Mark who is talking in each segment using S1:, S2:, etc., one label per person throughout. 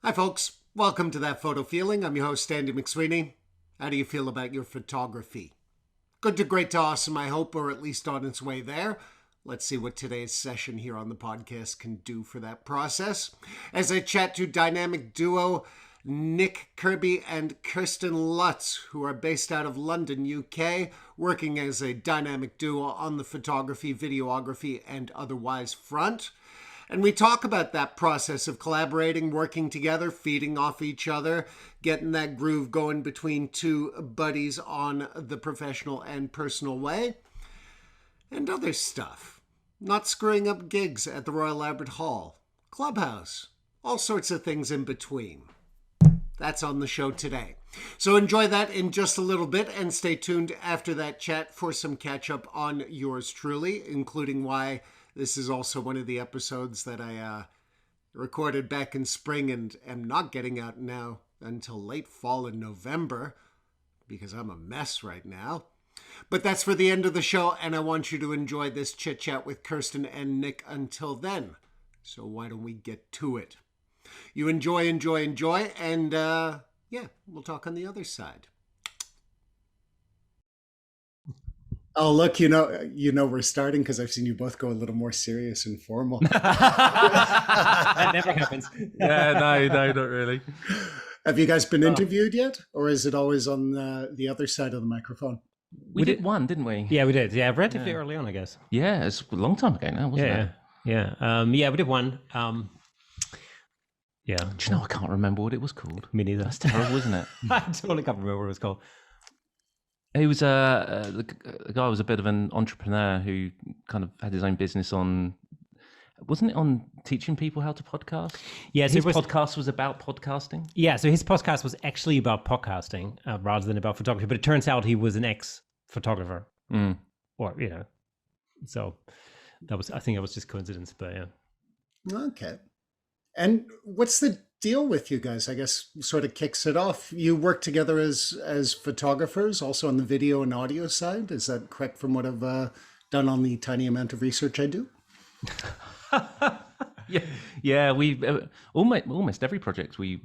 S1: Hi folks, welcome to That Photo Feeling. I'm your host, Andy McSweeney. How do you feel about your photography? Good to great to awesome, I hope, or at least on its way there. Let's see what today's session here on the podcast can do for that process. As I chat to dynamic duo Nick Kirby and Kersten Lutz, who are based out of London, UK, working as a dynamic duo on the photography, videography, and otherwise front. And we talk about that process of collaborating, working together, feeding off each other, getting that groove going between two buddies on the professional and personal way, and other stuff. Not screwing up gigs at the Royal Albert Hall, Clubhouse, all sorts of things in between. That's on the show today. So enjoy that in just a little bit and stay tuned after that chat for some catch up on yours truly, including why this is also one of the episodes that I recorded back in spring and am not getting out now until late fall in November because I'm a mess right now. But that's for the end of the show, and I want you to enjoy this chit-chat with Kersten and Nick until then. So why don't we get to it? You enjoy, and we'll talk on the other side. Oh, look, you know we're starting because I've seen you both go a little more serious and formal.
S2: That never happens.
S3: Yeah, no, not really.
S1: Have you guys been interviewed yet? Or is it always on the other side of the microphone?
S3: We did one, didn't we?
S2: Yeah, we did. Yeah, relatively early on, I guess.
S3: Yeah, it's a long time ago now, wasn't it?
S2: Yeah. We did one. Yeah.
S3: Do you know, I can't remember what it was called.
S2: Me neither.
S3: That's terrible, isn't it?
S2: I totally can't remember what it was called.
S3: He was the guy was a bit of an entrepreneur who kind of had his own business on. Wasn't it on teaching people how to podcast?
S2: Yes,
S3: his podcast was about podcasting.
S2: Yeah, so his podcast was actually about podcasting rather than about photography. But it turns out he was an ex-photographer, or so I think that was just coincidence. But yeah.
S1: Okay. And what's the deal with you guys? I guess sort of kicks it off. You work together as photographers, also on the video and audio side. Is that correct from what I've done on the tiny amount of research I do?
S3: Yeah. We almost every project we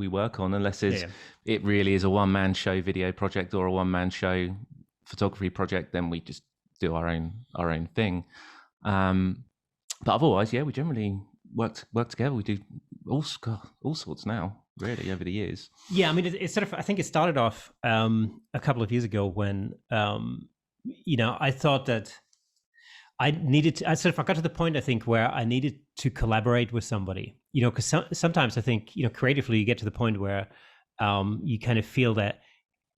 S3: work on, unless it really is a one-man show video project or a one-man show photography project, then we just do our own thing. But otherwise, we generally work together. We do all sorts now, really, over the years. Yeah,
S2: I mean, it's sort of. I think it started off a couple of years ago when I thought that I needed to. I got to the point, I think, where I needed to collaborate with somebody. Because sometimes I think creatively you get to the point where you kind of feel that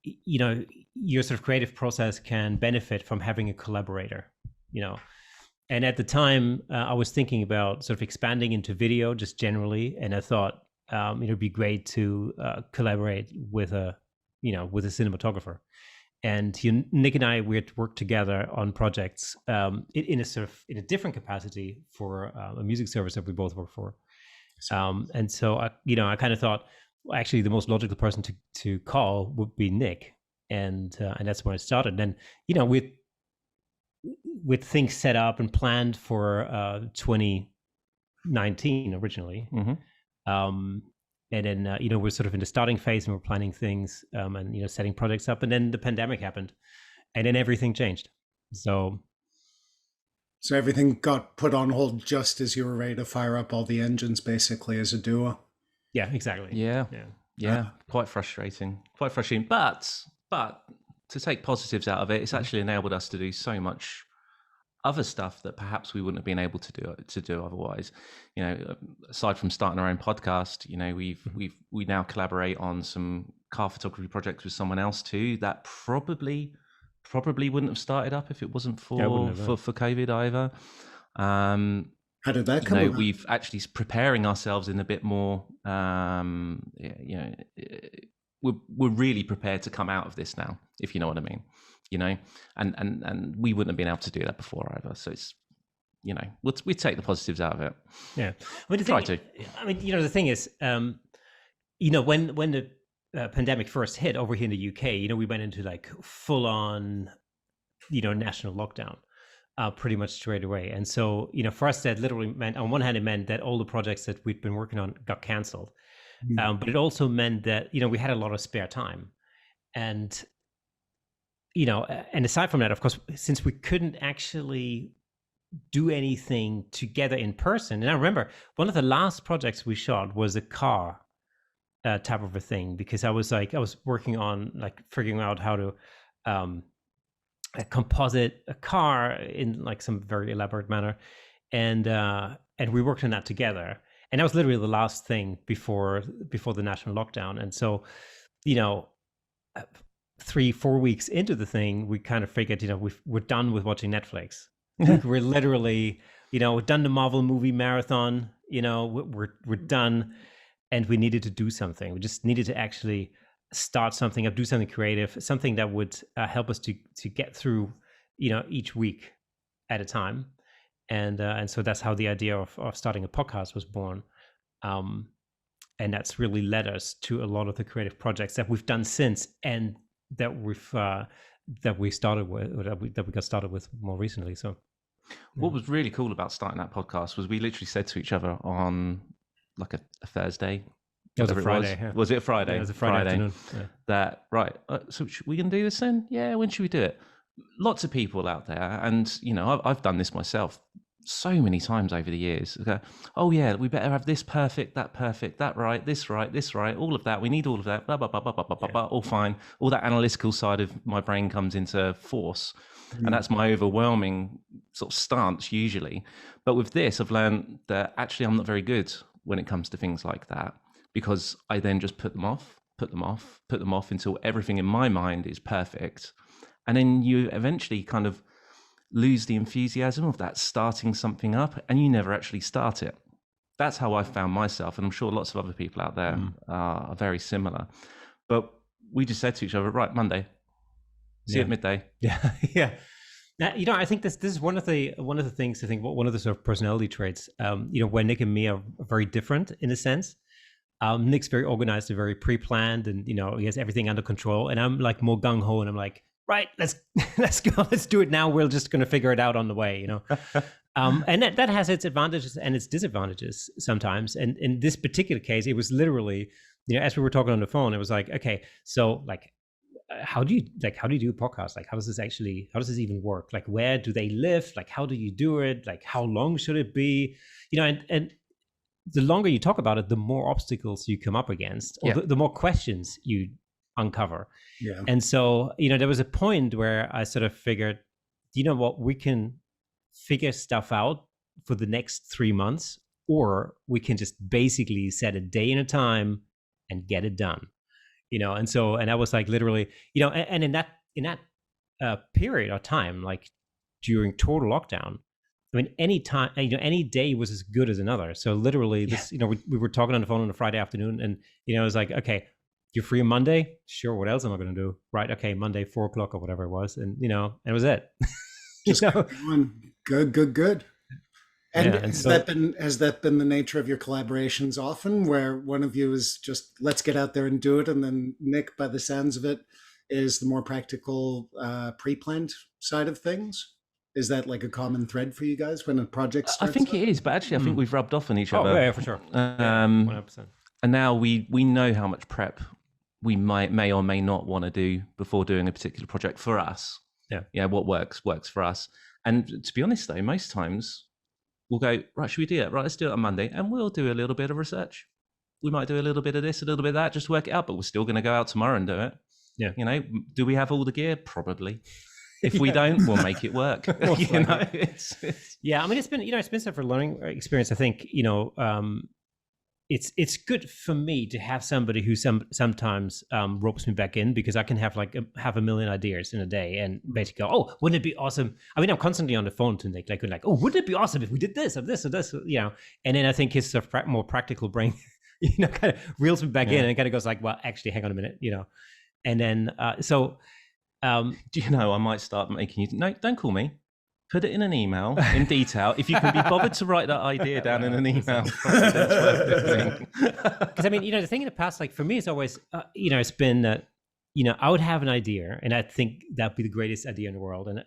S2: your sort of creative process can benefit from having a collaborator. And at the time, I was thinking about sort of expanding into video just generally, and I thought it would be great to collaborate with a cinematographer. And Nick and I, we had worked together on projects in a different capacity for a music service that we both work for. And so I kind of thought, well, actually, the most logical person to call would be Nick, and that's when I started. And with things set up and planned for 2019 originally.
S3: Mm-hmm.
S2: And then, we're sort of in the starting phase and we're planning things and, setting projects up. And then the pandemic happened and then everything changed. So
S1: everything got put on hold just as you were ready to fire up all the engines, basically, as a duo.
S2: Yeah, exactly.
S3: Yeah. Quite frustrating. But to take positives out of it, it's actually enabled us to do so much other stuff that perhaps we wouldn't have been able to do otherwise. Aside from starting our own podcast, we now collaborate on some car photography projects with someone else too. That probably wouldn't have started up if it wasn't for COVID either.
S1: How did that come about?
S3: We've actually preparing ourselves in a bit more. We're really prepared to come out of this now, if you know what I mean. And we wouldn't have been able to do that before either. So it's, we take the positives out of it.
S2: Yeah, the thing is, when the pandemic first hit over here in the UK, we went into like full on, national lockdown. Pretty much straight away. And so, for us, that literally meant, on one hand, it meant that all the projects that we'd been working on got canceled. But it also meant that, we had a lot of spare time. And, and aside from that, of course, since we couldn't actually do anything together in person. And I remember one of the last projects we shot was a car type of a thing, because I was working on like figuring out how to composite a car in like some very elaborate manner. And we worked on that together. And that was literally the last thing before the national lockdown. And so, 3-4 weeks into the thing, we kind of figured, we're done with watching Netflix. We're literally, done the Marvel movie marathon. We're done, and we needed to do something. We just needed to actually start something up, do something creative, something that would help us to get through, each week at a time. And so that's how the idea of starting a podcast was born. And that's really led us to a lot of the creative projects that we've done since, and that we got started with more recently. So
S3: what was really cool about starting that podcast was we literally said to each other on like a Thursday.
S2: It was a Friday. Yeah.
S3: Was it a Friday?
S2: Yeah, it was a Friday afternoon. Yeah.
S3: That right. So we can do this then? Yeah. When should we do it? Lots of people out there, and I've done this myself so many times over the years. Go, oh yeah, we better have this perfect, that right, this right, all of that. We need all of that. Blah blah blah blah blah blah blah. All fine. All that analytical side of my brain comes into force, and that's my overwhelming sort of stance usually. But with this, I've learned that actually I'm not very good when it comes to things like that, because I then just put them off until everything in my mind is perfect, and then you eventually kind of lose the enthusiasm of that starting something up, and you never actually start it. That's how I found myself, and I'm sure lots of other people out there are very similar. But we just said to each other, right, Monday, see you at midday.
S2: Yeah, yeah. Now, I think this is one of the things. I think one of the sort of personality traits. Where Nick and me are very different in a sense. Nick's very organized and very pre-planned, and he has everything under control. And I'm like more gung ho, and I'm like, right, let's go, let's do it now. We're just going to figure it out on the way, and that has its advantages and its disadvantages sometimes. And in this particular case, it was literally, as we were talking on the phone, it was like, okay, so like, how do you do a podcast? Like, how does this even work? Like, where do they live? Like, how do you do it? Like, how long should it be? And the longer you talk about it, the more obstacles you come up against, or the more questions you uncover.
S4: Yeah.
S2: And so, there was a point where I sort of figured, what, we can figure stuff out for the next 3 months, or we can just basically set a day and a time and get it done. And so, and I was like, literally, and in that period of time, like during total lockdown, I mean, any time, any day was as good as another. So literally this, we were talking on the phone on a Friday afternoon, and, it was like, okay, you're free on Monday? Sure. What else am I going to do? Right. Okay. Monday, 4:00 or whatever it was. And, and it was it.
S4: Just going. Good. And, has that been the nature of your collaborations often, where one of you is just, let's get out there and do it, and then Nick, by the sounds of it, is the more practical, pre-planned side of things? Is that like a common thread for you guys when a project starts?
S3: I think it is, but actually I think we've rubbed off on each other.
S2: Oh, yeah, for sure. 100%.
S3: And now we know how much prep we may or may not want to do before doing a particular project for us. Yeah. What works for us. And to be honest though, most times we'll go, right, should we do it? Right, let's do it on Monday. And we'll do a little bit of research. We might do a little bit of this, a little bit of that, just work it out, but we're still going to go out tomorrow and do it.
S2: Yeah.
S3: Do we have all the gear? Probably. If we don't, we'll make it work.
S2: Yeah. I mean, it's been such a learning experience. I think, it's good for me to have somebody who sometimes ropes me back in, because I can have like half a million ideas in a day and basically go, oh, wouldn't it be awesome? I mean, I'm constantly on the phone to Nick, like, oh, wouldn't it be awesome if we did this or this or this, And then I think his sort of more practical brain, kind of reels me back in and kind of goes like, well, actually, hang on a minute, And then
S3: do I might start making you, no, don't call me. Put it in an email in detail. If you can be bothered to write that idea down in an email,
S2: because I mean, the thing in the past, like for me, it's always, it's been that, I would have an idea and I think that'd be the greatest idea in the world, and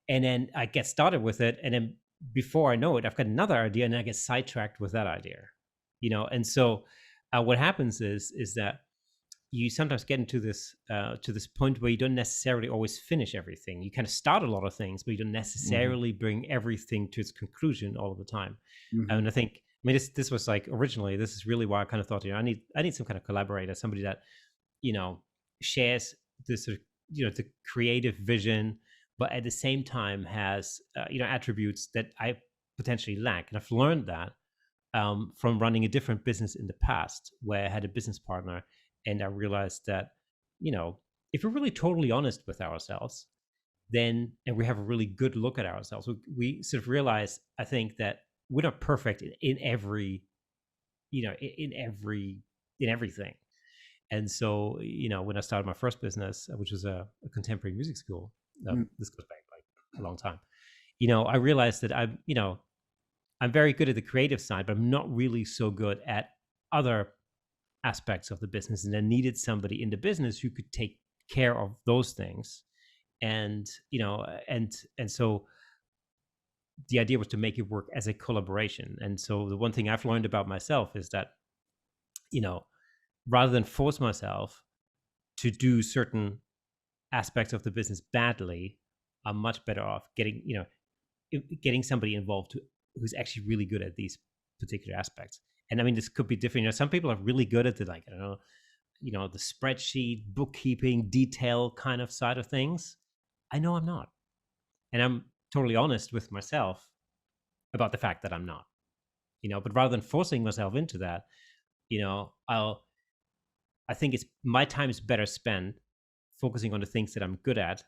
S2: and then I get started with it, and then before I know it, I've got another idea, and I get sidetracked with that idea, and so, what happens is that you sometimes get into this to this point where you don't necessarily always finish everything. You kind of start a lot of things, but you don't necessarily bring everything to its conclusion all of the time. And I think, this was like, originally, this is really why I kind of thought, I need some kind of collaborator, somebody that, shares this sort of, the creative vision, but at the same time has, attributes that I potentially lack. And I've learned that from running a different business in the past, where I had a business partner, and I realized that, if we're really totally honest with ourselves, then, and we have a really good look at ourselves, we sort of realize, I think, that we're not perfect in every, in everything. And so, when I started my first business, which was a contemporary music school, this goes back like a long time, I realized that I'm very good at the creative side, but I'm not really so good at other aspects of the business. And I needed somebody in the business who could take care of those things. And, and so the idea was to make it work as a collaboration. And so the one thing I've learned about myself is that, rather than force myself to do certain aspects of the business badly, I'm much better off getting somebody involved who's actually really good at these particular aspects. And this could be different. Some people are really good at the, like, I don't know, the spreadsheet, bookkeeping, detail kind of side of things. I know I'm not. And I'm totally honest with myself about the fact that I'm not, but rather than forcing myself into that, I think my time is better spent focusing on the things that I'm good at,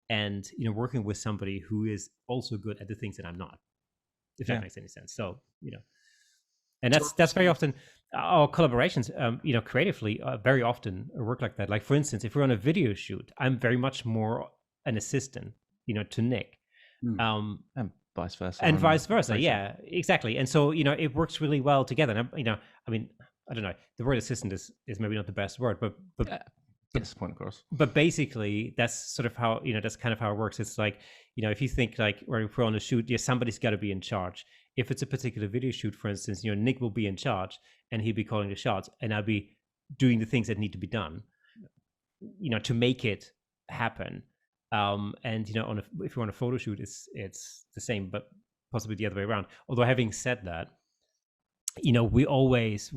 S2: and, working with somebody who is also good at the things that I'm not, if that makes any sense. So, and that's very often our collaborations, creatively, very often work like that. Like, for instance, if we're on a video shoot, I'm very much more an assistant, to Nick.
S3: And vice versa.
S2: And vice versa. Yeah, exactly. And so, it works really well together. And, I don't know, the word assistant is maybe not the best word, but
S3: gets the point across.
S2: But basically, that's sort of how, that's kind of how it works. It's like, if you think like, or if we're on a shoot, somebody's got to be in charge. If it's a particular video shoot, for instance, Nick will be in charge, and he'll be calling the shots, and I'll be doing the things that need to be done, to make it happen. And if you're on a photo shoot, it's the same, but possibly the other way around. Although, having said that, we always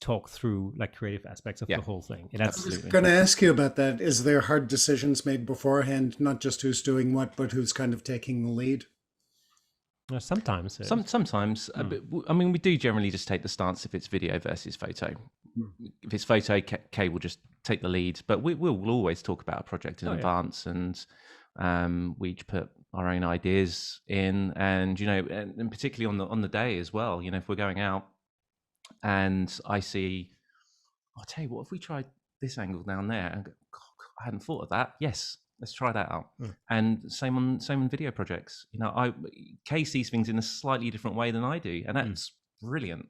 S2: talk through like creative aspects of the whole thing. And that's,
S4: I was going to ask you about that. Is there hard decisions made beforehand, not just who's doing what, but who's kind of taking the lead?
S2: Sometimes.
S3: Sometimes. We do generally just take the stance if it's video versus photo. If it's photo, Kay will just take the lead, but we'll always talk about a project in advance, and we each put our own ideas in, and and particularly on the day as well. If we're going out and I see, I'll tell you what, if we tried this angle down there, and go, I hadn't thought of that. Yes, let's try that out. And same on video projects. Kay sees things in a slightly different way than I do, and that's brilliant.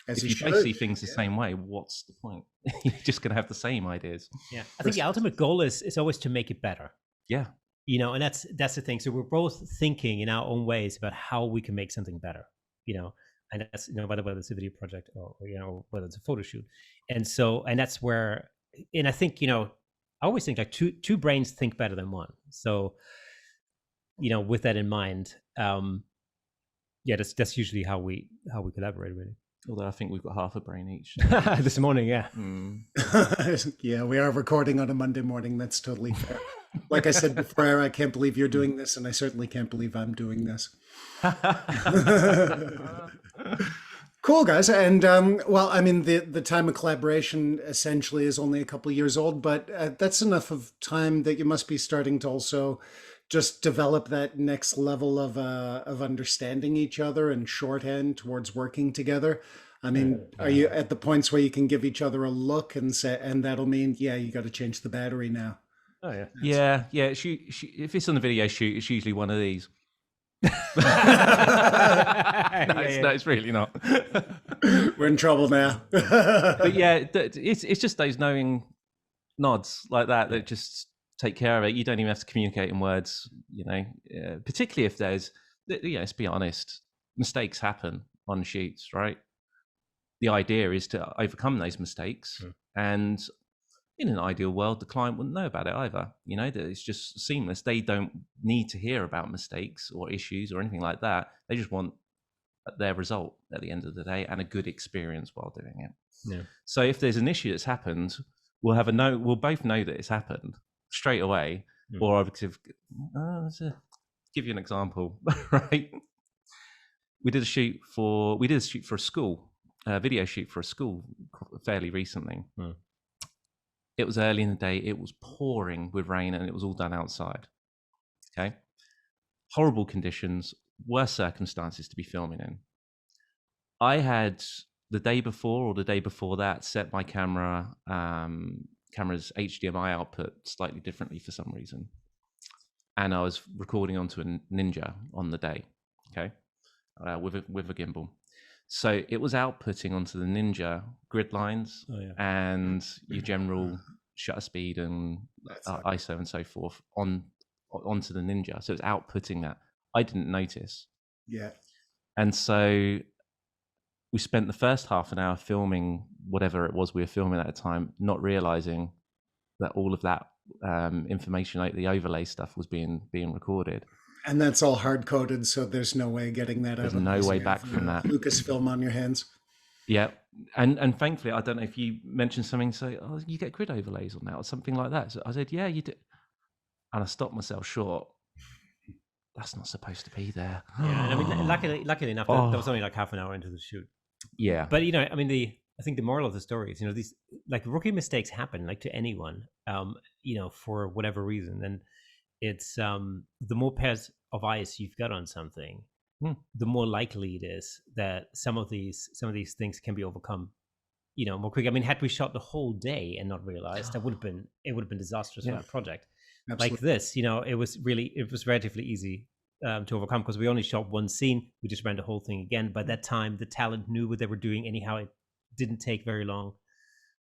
S3: If you both see things the same way, what's the point? You're just going to have the same ideas.
S2: Yeah, I think the ultimate goal is always to make it better.
S3: Yeah.
S2: And that's the thing. So we're both thinking in our own ways about how we can make something better, and that's, whether it's a video project or whether it's a photo shoot. And so, and that's where, and I think, I always think like two brains think better than one. So, with that in mind, that's usually how we collaborate, really.
S3: Although I think we've got half a brain each.
S2: This morning, yeah.
S4: Yeah, we are recording on a Monday morning. That's totally fair. Like I said before, I can't believe you're doing this, and I certainly can't believe I'm doing this. Cool, guys. And the time of collaboration essentially is only a couple of years old, but that's enough of time that you must be starting to also just develop that next level of understanding each other and shorthand towards working together. Are you at the points where you can give each other a look and say, and that'll mean, you got to change the battery now?
S2: Oh
S3: yeah. Yeah. If it's on the video shoot, it's usually one of these. No, it's really not.
S4: We're in trouble now.
S3: But it's just those knowing nods like that just take care of it. You don't even have to communicate in words, particularly if there's, let's be honest, mistakes happen on shoots, right? the idea is to overcome those mistakes. And in an ideal world, the client wouldn't know about it either. You know, that it's just seamless. They don't need to hear about mistakes or issues or anything like that. They just want their result at the end of the day and a good experience while doing it.
S2: Yeah.
S3: So if there's an issue that's happened, we'll both know that it's happened straight away. Or I'll give you an example, right? We did a shoot for a school, a video shoot for a school fairly recently. It was early in the day. It was pouring with rain, and it was all done outside. Okay, horrible conditions, worse circumstances to be filming in. I had the day before or the day before that set my camera's HDMI output slightly differently for some reason, and I was recording onto a Ninja on the day. Okay, with a gimbal. So it was outputting onto the Ninja grid lines and your general shutter speed and ISO and so forth onto the Ninja. So it's outputting that. I didn't notice.
S4: Yeah.
S3: And so we spent the first half an hour filming whatever it was we were filming at the time, not realizing that all of that information, like the overlay stuff, was being recorded.
S4: And that's all hard coded, so there's no way getting that out.
S3: There's no way back from that.
S4: Lucasfilm on your hands.
S3: Yeah, and thankfully, I don't know if you mentioned something, say, oh, you get grid overlays on that or something like that. So I said, yeah, you do. And I stopped myself short. That's not supposed to be there.
S2: Yeah, and I mean, luckily enough, that was only like half an hour into the shoot.
S3: Yeah,
S2: but you know, I mean, I think the moral of the story is, you know, these like rookie mistakes happen, like to anyone, you know, for whatever reason, and it's the more pairs of eyes you've got on something, the more likely it is that some of these things can be overcome, you know, more quickly. I mean, had we shot the whole day and not realized, it would have been disastrous for the project. Absolutely. Like this, you know, it was relatively easy to overcome because we only shot one scene. We just ran the whole thing again. By that time, the talent knew what they were doing anyhow. It didn't take very long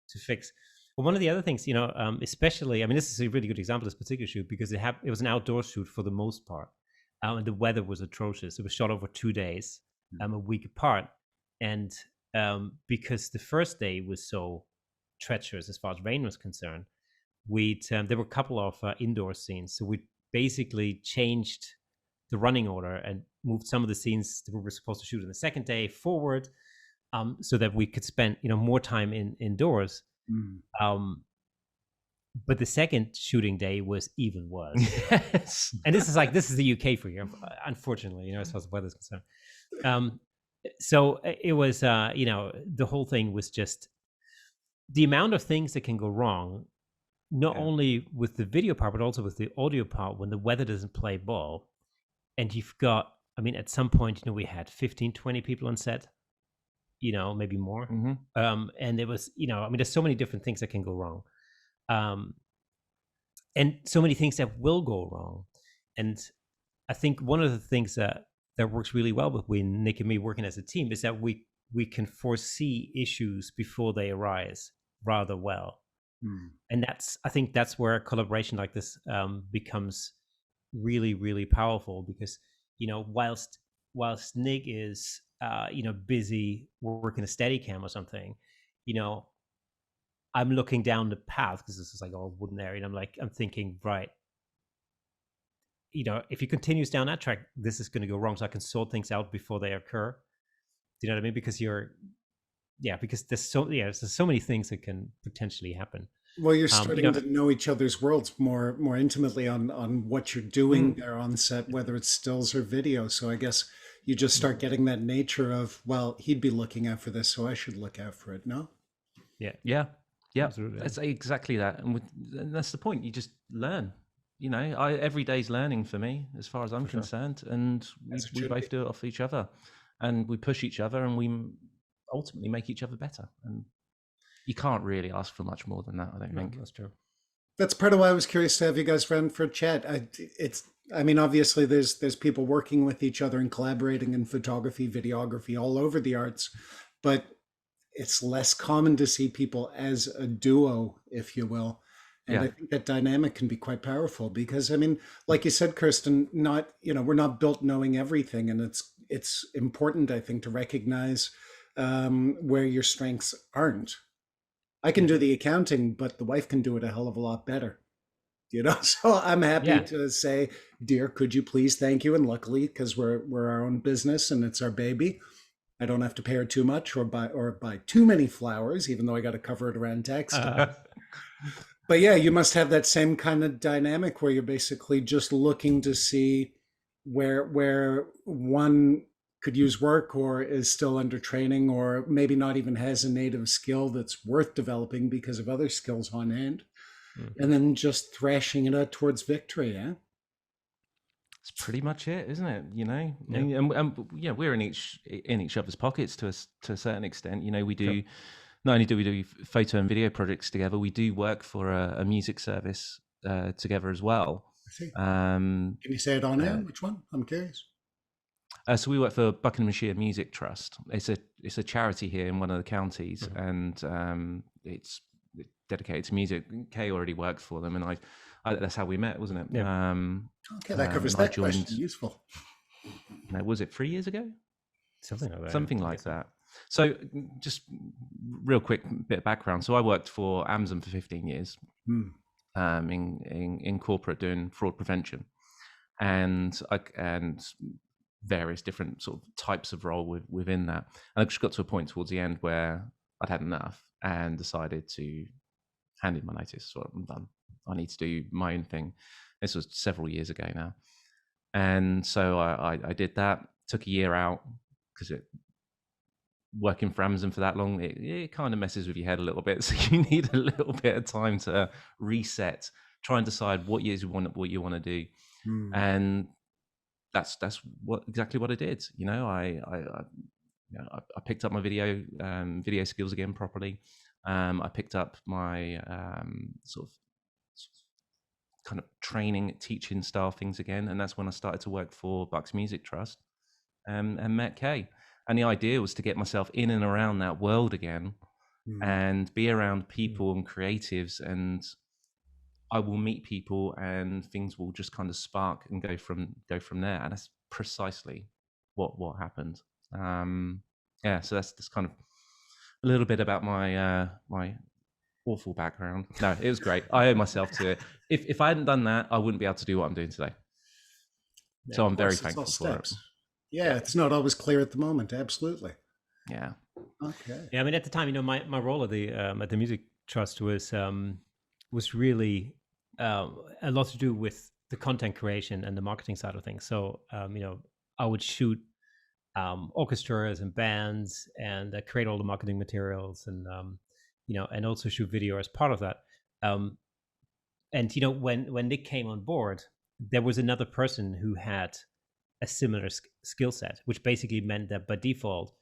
S2: to fix. But one of the other things, you know, especially, I mean, this is a really good example of this particular shoot because it was an outdoor shoot for the most part, and the weather was atrocious. It was shot over 2 days, a week apart, and because the first day was so treacherous as far as rain was concerned, there were a couple of indoor scenes, so we basically changed the running order and moved some of the scenes that we were supposed to shoot on the second day forward, so that we could spend, you know, more time indoors. But the second shooting day was even worse. Yes. And this is the UK for you, unfortunately, you know, as far as the weather's concerned. So it was, you know, the whole thing was just the amount of things that can go wrong, not only with the video part, but also with the audio part when the weather doesn't play ball. And you've got, I mean, at some point, you know, we had 15, 20 people on set, you know, maybe more. And it was, you know, I mean, there's so many different things that can go wrong. And so many things that will go wrong. And I think one of the things that works really well between Nick and me working as a team is that we can foresee issues before they arise rather well. And I think that's where a collaboration like this becomes really, really powerful because, you know, whilst Nick is, you know, busy working a Steadicam or something, you know, I'm looking down the path because this is like all wooden area, and I'm thinking, right, you know, if he continues down that track, this is going to go wrong. So I can sort things out before they occur. Do you know what I mean? Because because there's so many things that can potentially happen.
S4: Well, you're starting to know each other's worlds more intimately on what you're doing there on set, whether it's stills or video. So I guess you just start getting that nature of, well, he'd be looking out for this, so I should look out for it. No?
S3: Yeah. Absolutely. That's exactly that. And that's the point. You just learn. You know, every day's learning for me, as far as I'm concerned. And we both do it off each other. And we push each other and we ultimately make each other better. And you can't really ask for much more than that, I don't think.
S2: That's true.
S4: That's part of why I was curious to have you guys around for a chat. I mean, obviously there's people working with each other and collaborating in photography, videography, all over the arts, but it's less common to see people as a duo, if you will. And I think that dynamic can be quite powerful because, I mean, like you said, Kirsten, we're not built knowing everything. And it's important, I think, to recognize where your strengths aren't. I can do the accounting, but the wife can do it a hell of a lot better. So I'm happy to say, dear, could you please, thank you. And luckily, because we're our own business and it's our baby, I don't have to pay her too much or buy too many flowers, even though I got to cover it around tax time. But yeah, you must have that same kind of dynamic where you're basically just looking to see where one could use work or is still under training, or maybe not even has a native skill that's worth developing because of other skills on hand, and then just thrashing it out towards victory. Yeah,
S3: it's pretty much it, isn't it? And we're in each other's pockets to a certain extent. We do. Not only do we do photo and video projects together, we do work for a music service together as well.
S4: I see. Can you say it on air? Which one? I'm curious.
S3: So we work for Buckinghamshire Music Trust. It's a charity here in one of the counties, and it's dedicated to music. Kay already worked for them, and I that's how we met, wasn't it?
S2: Yeah.
S4: Okay, that covers that question. Useful.
S3: Was it 3 years ago?
S2: Something like that.
S3: So just real quick bit of background. So I worked for Amazon for 15 years in corporate doing fraud prevention and various different sort of types of role within that. And I just got to a point towards the end where I'd had enough and decided to hand in my notice. So I'm done. I need to do my own thing. This was several years ago now. And so I did that, took a year out because working for Amazon for that long, it kind of messes with your head a little bit. So you need a little bit of time to reset, try and decide what you want to do. And that's exactly what I did. I picked up my video skills again properly. I picked up my sort of kind of training, teaching style things again. And that's when I started to work for Bucks Music Trust and met Kay. And the idea was to get myself in and around that world again and be around people and creatives, and I will meet people and things will just kind of spark and go from there. And that's precisely what happened. So that's kind of a little bit about my my awful background. No, it was great. I owe myself to it. If I hadn't done that, I wouldn't be able to do what I'm doing today. Yeah, so I'm very thankful for it.
S4: Yeah, it's not always clear at the moment. Absolutely.
S3: Yeah.
S4: Okay.
S2: Yeah, I mean, at the time, my role at the Music Trust was really a lot to do with the content creation and the marketing side of things. So, I would shoot orchestras and bands and create all the marketing materials, and and also shoot video as part of that. And when Nick came on board, there was another person who had a similar skill set, which basically meant that by default,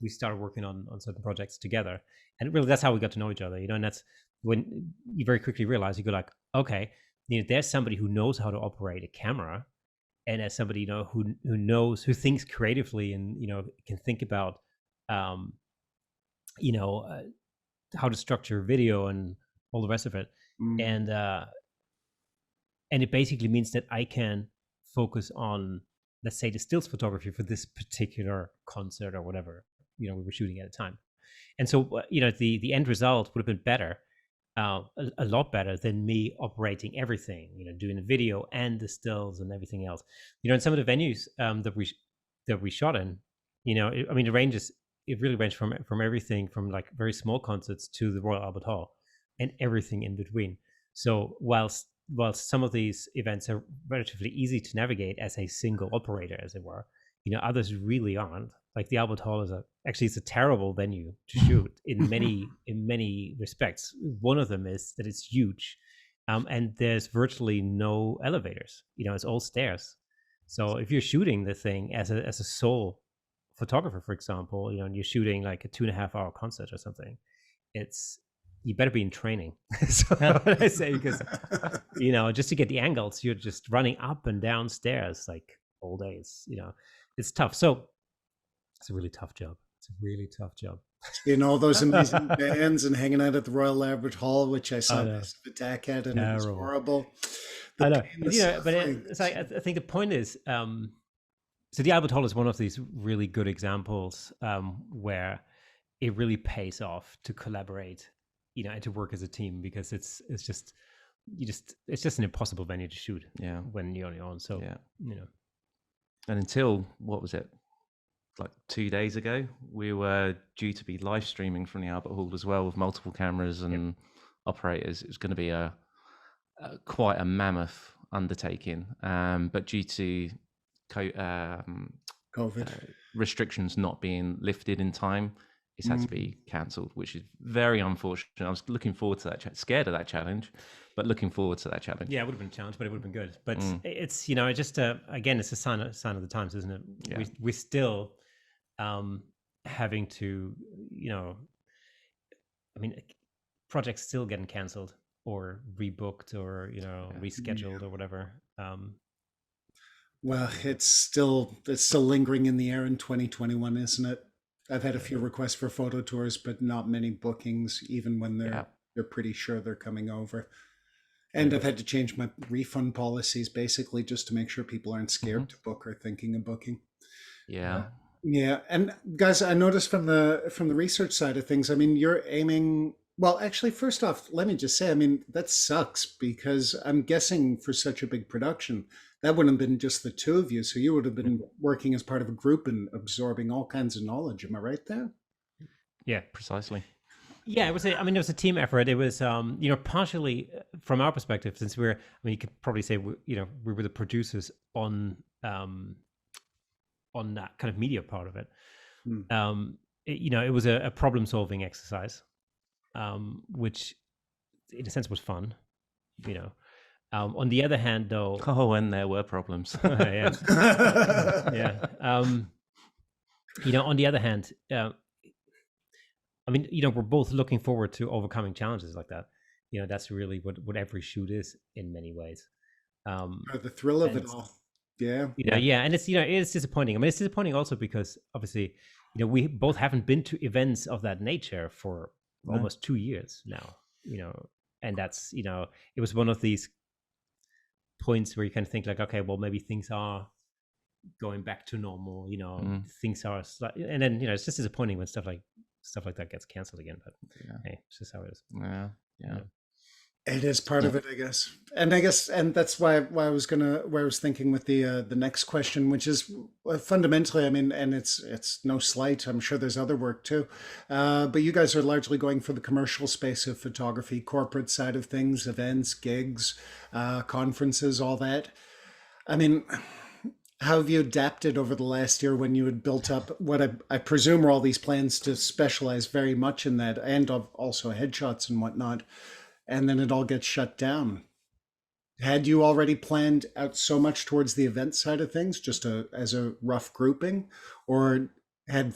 S2: we started working on certain projects together, and really that's how we got to know each other. And that's when you very quickly realize, you go like, okay, there's somebody who knows how to operate a camera, and as somebody who thinks creatively and can think about how to structure video and all the rest of it, and it basically means that I can focus on, let's say, the stills photography for this particular concert or whatever we were shooting at a time. And so the end result would have been better, a lot better than me operating everything, doing the video and the stills and everything else. In some of the venues that we shot in, it really ranged from everything from like very small concerts to the Royal Albert Hall and everything in between. So whilst some of these events are relatively easy to navigate as a single operator, as it were, others really aren't. Like the Albert Hall it's a terrible venue to shoot in many respects. One of them is that it's huge, and there's virtually no elevators. It's all stairs. So if you're shooting the thing as a sole photographer, for example, and you're shooting like a 2.5 hour concert or something, you better be in training. So what I say, because just to get the angles, you're just running up and down stairs like all day. It's tough. So it's a really tough job. Seeing all those amazing bands and hanging out at the Royal Albert Hall, which I saw Massive Attack at, and it was horrible. I know, but it's like, I think the point is, So the Albert Hall is one of these really good examples where it really pays off to collaborate, and to work as a team, because it's just an impossible venue to shoot.
S3: Yeah.
S2: When you're on your own. So
S3: Yeah.
S2: And
S3: until, what was it, like 2 days ago, we were due to be live streaming from the Albert Hall as well, with multiple cameras and operators. It was going to be quite a mammoth undertaking, but due to
S4: COVID
S3: restrictions not being lifted in time, it's had to be cancelled, which is very unfortunate. I was looking forward to that, scared of that challenge, but looking forward to that challenge.
S2: Yeah, it would have been a challenge, but it would have been good. But it's, just again, it's a sign of the times, isn't it?
S3: Yeah.
S2: We're still having to, projects still getting cancelled or rebooked or rescheduled or whatever.
S4: Well, it's still lingering in the air in 2021, isn't it? I've had a few requests for photo tours, but not many bookings, even when they're pretty sure they're coming over. And I've had to change my refund policies, basically, just to make sure people aren't scared to book or thinking of booking.
S3: Yeah.
S4: Yeah. And guys, I noticed from the research side of things, you're aiming, well, actually, first off, let me just say, that sucks, because I'm guessing for such a big production, that wouldn't have been just the two of you. So you would have been working as part of a group and absorbing all kinds of knowledge. Am I right there?
S3: Yeah, precisely.
S2: Yeah, it was it was a team effort. It was, partially from our perspective, since you could probably say, we were the producers on that kind of media part of it. It was a problem solving exercise, which in a sense was fun, on the other hand, though,
S3: and there were problems.
S2: yeah. On the other hand, we're both looking forward to overcoming challenges like that. That's really what every shoot is in many ways.
S4: The thrill of it all. Yeah.
S2: And it's, it's disappointing. It's disappointing also because obviously, we both haven't been to events of that nature for almost 2 years now, and that's, it was one of these points where you kind of think like, okay, well, maybe things are going back to normal, things are and then, it's just disappointing when stuff like that gets canceled again, but hey, it's just how it is.
S3: Yeah.
S4: It is part of it, I guess. And that's why I was thinking with the next question, which is fundamentally, and it's no slight. I'm sure there's other work too, but you guys are largely going for the commercial space of photography, corporate side of things, events, gigs, conferences, all that. How have you adapted over the last year when you had built up what I presume are all these plans to specialize very much in that, and also headshots and whatnot? And then it all gets shut down. Had you already planned out so much towards the event side of things, just as a rough grouping, or had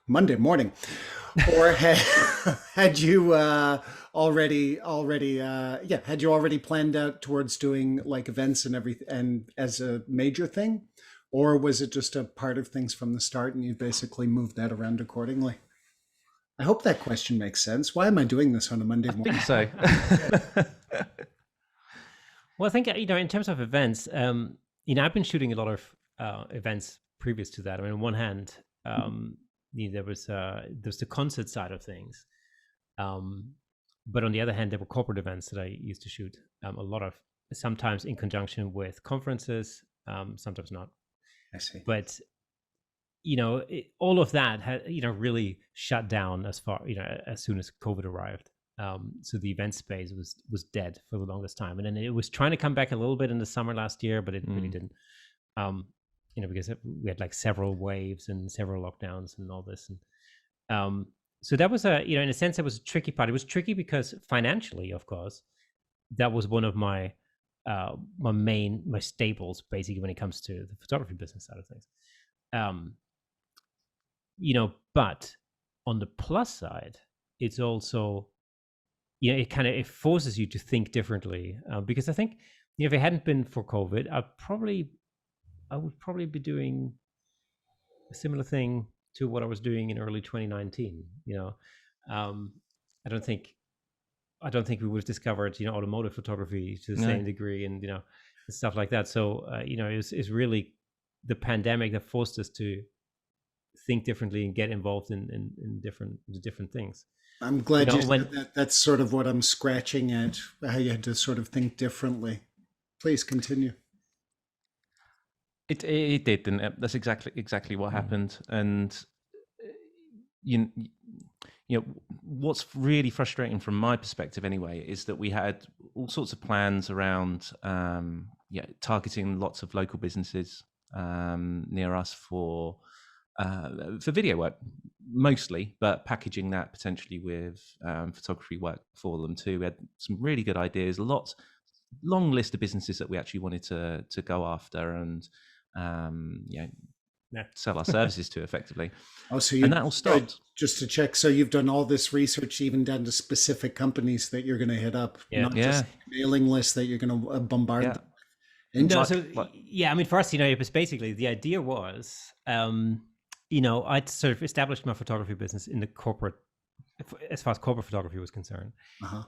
S4: Monday morning, or had you already planned out towards doing like events and everything, and as a major thing, or was it just a part of things from the start and you basically moved that around accordingly? I hope that question makes sense. Why am I doing this on a Monday morning?
S3: I think so.
S2: Well, I think, in terms of events, I've been shooting a lot of events previous to that. On one hand, there was the concert side of things. But on the other hand, there were corporate events that I used to shoot a lot of, sometimes in conjunction with conferences, sometimes not.
S4: I see.
S2: But all of that had, really shut down as soon as COVID arrived. So the event space was dead for the longest time, and then it was trying to come back a little bit in the summer last year, but it really didn't. Because we had like several waves and several lockdowns and all this, and so that was in a sense, that was a tricky part. It was tricky because financially, of course, that was one of my my staples basically when it comes to the photography business side of things. But on the plus side, it's also, it forces you to think differently, because I think, if it hadn't been for COVID, I would probably be doing a similar thing to what I was doing in early 2019. I don't think we would have discovered, automotive photography to the same degree, and stuff like that. So, it's really the pandemic that forced us to think differently and get involved in different things.
S4: I'm glad you said that. That's sort of what I'm scratching at, how you had to sort of think differently. Please continue.
S3: It did, didn't it? That's exactly what happened. And you know what's really frustrating from my perspective anyway is that we had all sorts of plans around targeting lots of local businesses near us for video work mostly, but packaging that potentially with photography work for them too. We had some really good ideas, long list of businesses that we actually wanted to go after and sell our services to effectively.
S4: Oh, so
S3: and that all stopped.
S4: Just to check, so you've done all this research even down to specific companies that you're going to hit up, not just mailing lists that you're going to bombard them.
S2: No, so I mean, for us, it was basically, the idea was, I'd sort of established my photography business in the corporate, as far as corporate photography was concerned.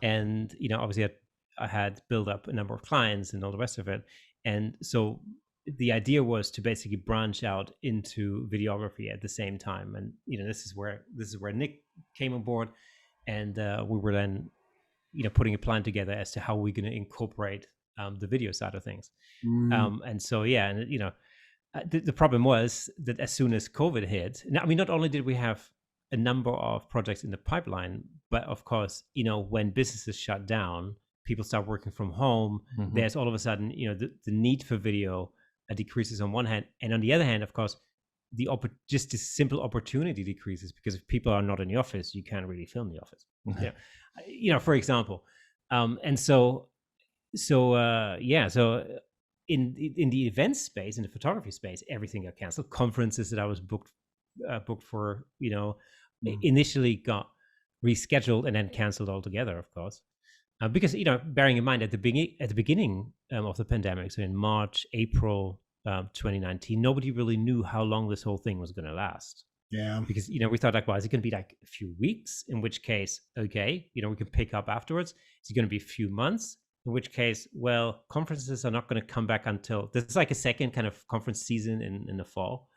S2: And, obviously I had built up a number of clients and all the rest of it. And so the idea was to basically branch out into videography at the same time. And, this is where Nick came on board, and we were then, putting a plan together as to how we're going to incorporate the video side of things. And so, the problem was that as soon as COVID hit, not only did we have a number of projects in the pipeline, but of course, when businesses shut down, people start working from home. There's all of a sudden, the need for video decreases on one hand, and on the other hand, of course, just the simple opportunity decreases, because if people are not in the office, you can't really film the office. For example. And so in the event space, in the photography space, everything got canceled. Conferences that I was booked for, initially got rescheduled and then canceled altogether, of course. Because, bearing in mind at the beginning of the pandemic, so in March, April 2019, nobody really knew how long this whole thing was going to last.
S4: Yeah.
S2: Because, we thought like, well, is it going to be like a few weeks? In which case, okay, we can pick up afterwards. Is it going to be a few months? In which case, well, conferences are not going to come back until there's like a second kind of conference season in the fall.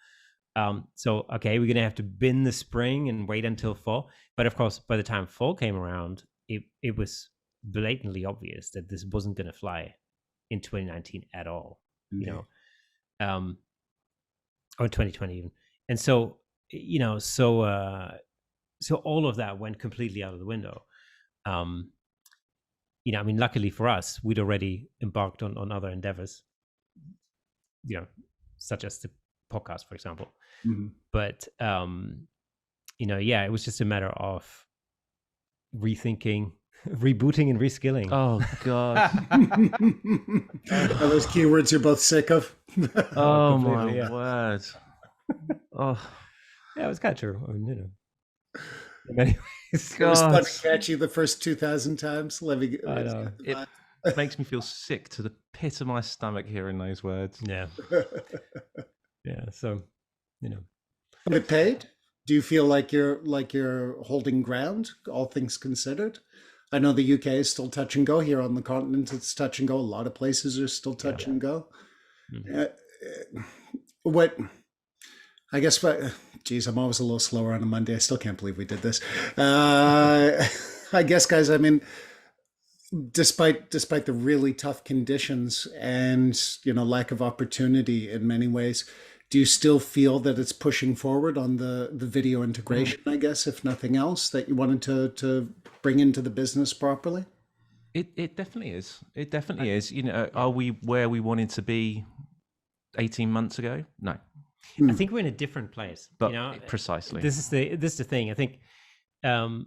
S2: So, okay, we're going to have to bin the spring and wait until fall. But of course, by the time fall came around, it was blatantly obvious that this wasn't going to fly in 2019 at all, or 2020 even. And so, so all of that went completely out of the window. Luckily for us, we'd already embarked on other endeavors, such as the podcast, for example. But, it was just a matter of rethinking, rebooting and reskilling.
S3: Oh, God.
S4: Are those keywords you're both sick of?
S3: Oh, my word. Oh.
S2: Yeah, it was kind of true. In many ways.
S4: It was fun to catch you the first 2,000 times.
S3: I know. It makes me feel sick to the pit of my stomach hearing those words.
S2: Yeah. So,
S4: But it paid? Do you feel like you're holding ground, all things considered? I know the UK is still touch and go. Here on the continent, it's touch and go. A lot of places are still touch and go. Geez, I'm always a little slower on a Monday. I still can't believe we did this. I guess, guys, despite the really tough conditions and, lack of opportunity in many ways, do you still feel that it's pushing forward on the video integration, I guess, if nothing else, that you wanted to bring into the business properly?
S3: It definitely is. It definitely is. Are we where we wanted to be 18 months ago? No.
S2: I think we're in a different place.
S3: But precisely.
S2: This is the thing. I think, I've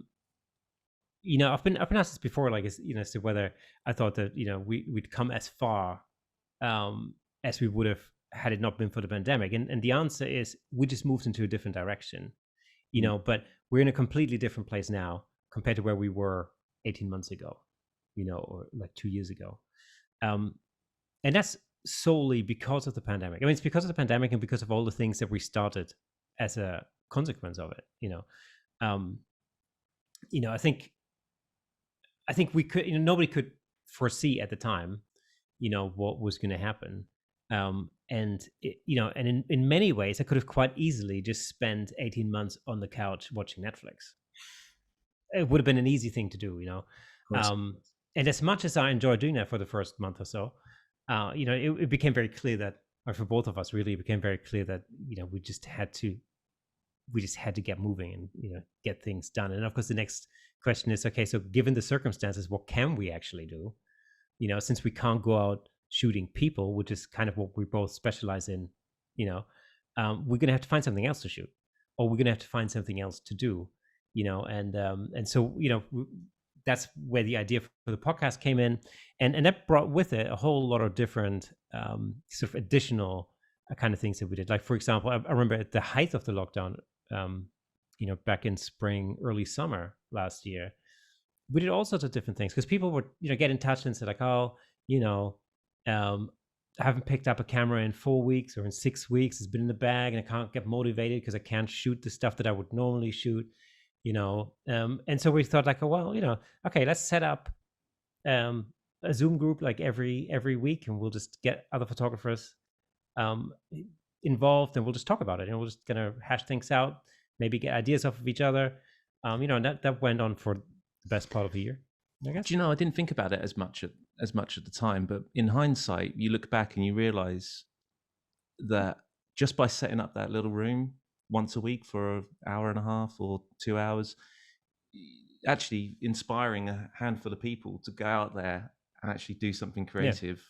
S2: been asked this before, like, as to whether I thought that, we'd come as far as we would have had it not been for the pandemic. And the answer is we just moved into a different direction, but we're in a completely different place now compared to where we were 18 months ago, or like 2 years ago. And that's solely because of the pandemic. It's because of the pandemic and because of all the things that we started as a consequence of it. I think we could, nobody could foresee at the time, what was going to happen. And and in many ways, I could have quite easily just spent 18 months on the couch watching Netflix. It would have been an easy thing to do, and as much as I enjoyed doing that for the first month or so, it became very clear that, or for both of us, really, it became very clear that we just had to get moving and get things done. And of course, the next question is, okay, so given the circumstances, what can we actually do? Since we can't go out shooting people, which is kind of what we both specialize in, we're gonna have to find something else to shoot, or we're gonna have to find something else to do, and so that's where the idea for the podcast came in, and that brought with it a whole lot of different sort of additional kind of things that we did. Like, for example, I remember at the height of the lockdown, back in spring, early summer last year, we did all sorts of different things because people would get in touch and say like, oh, I haven't picked up a camera in 4 weeks or in 6 weeks. It's been in the bag and I can't get motivated because I can't shoot the stuff that I would normally shoot, and so we thought like, oh, well, okay, let's set up a Zoom group like every week, and we'll just get other photographers involved, and we'll just talk about it, and we're just gonna hash things out, maybe get ideas off of each other, and that went on for the best part of a year, I guess.
S3: Do you know, I didn't think about it as much at the time, but in hindsight, you look back and you realize that just by setting up that little room once a week for an hour and a half or 2 hours, actually inspiring a handful of people to go out there and actually do something creative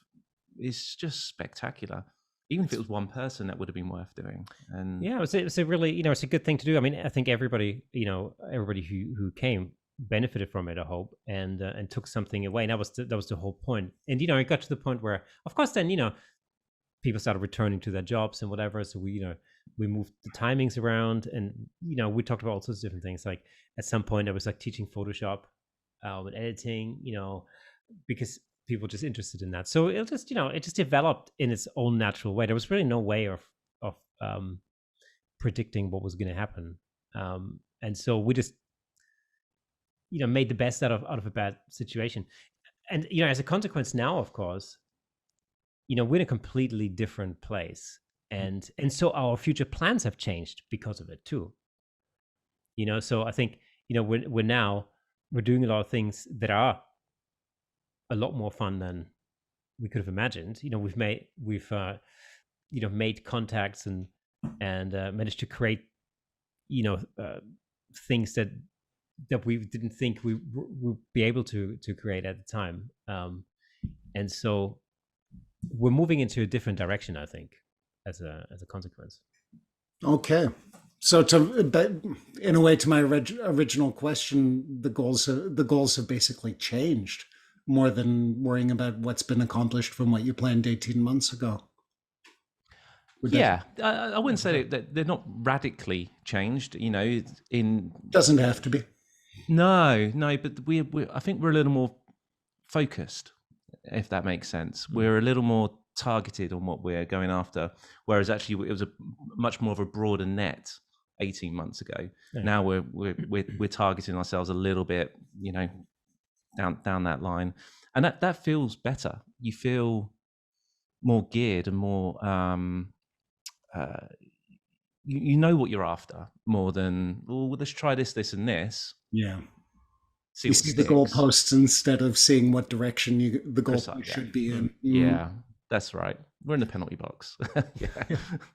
S3: is just spectacular. Even if it was one person, that would have been worth doing. And
S2: it's a really, it's a good thing to do. I mean, I think everybody who came benefited from it, I hope, and took something away. And that was the whole point. And it got to the point where, of course, then people started returning to their jobs and whatever. So we moved the timings around, and we talked about all sorts of different things. Like at some point, I was like teaching Photoshop and editing, because people were just interested in that. So it just developed in its own natural way. There was really no way of predicting what was going to happen, and so we just made the best out of a bad situation. And as a consequence, now, of course, we're in a completely different place, and so our future plans have changed because of it too. So I think we're doing a lot of things that are a lot more fun than we could have imagined. We've made contacts and managed to create things that we didn't think we would be able to create at the time, and so we're moving into a different direction, I think, as a consequence.
S4: Okay, so in a way, to my original question, the goals have basically changed more than worrying about what's been accomplished from what you planned 18 months ago.
S3: I wouldn't say that they're not radically changed.
S4: Doesn't have to be. No,
S3: but I think we're a little more focused, if that makes sense. We're a little more targeted on what we're going after, whereas actually it was a much more of a broader net 18 months ago. Yeah. Now we're targeting ourselves a little bit, down that line, and that feels better. You feel more geared and more you know what you're after more than, well, let's try this and this.
S4: Yeah. You see the goalposts instead of seeing what direction the goalpost should be in.
S3: Yeah, that's right. We're in the penalty box.
S4: Yeah.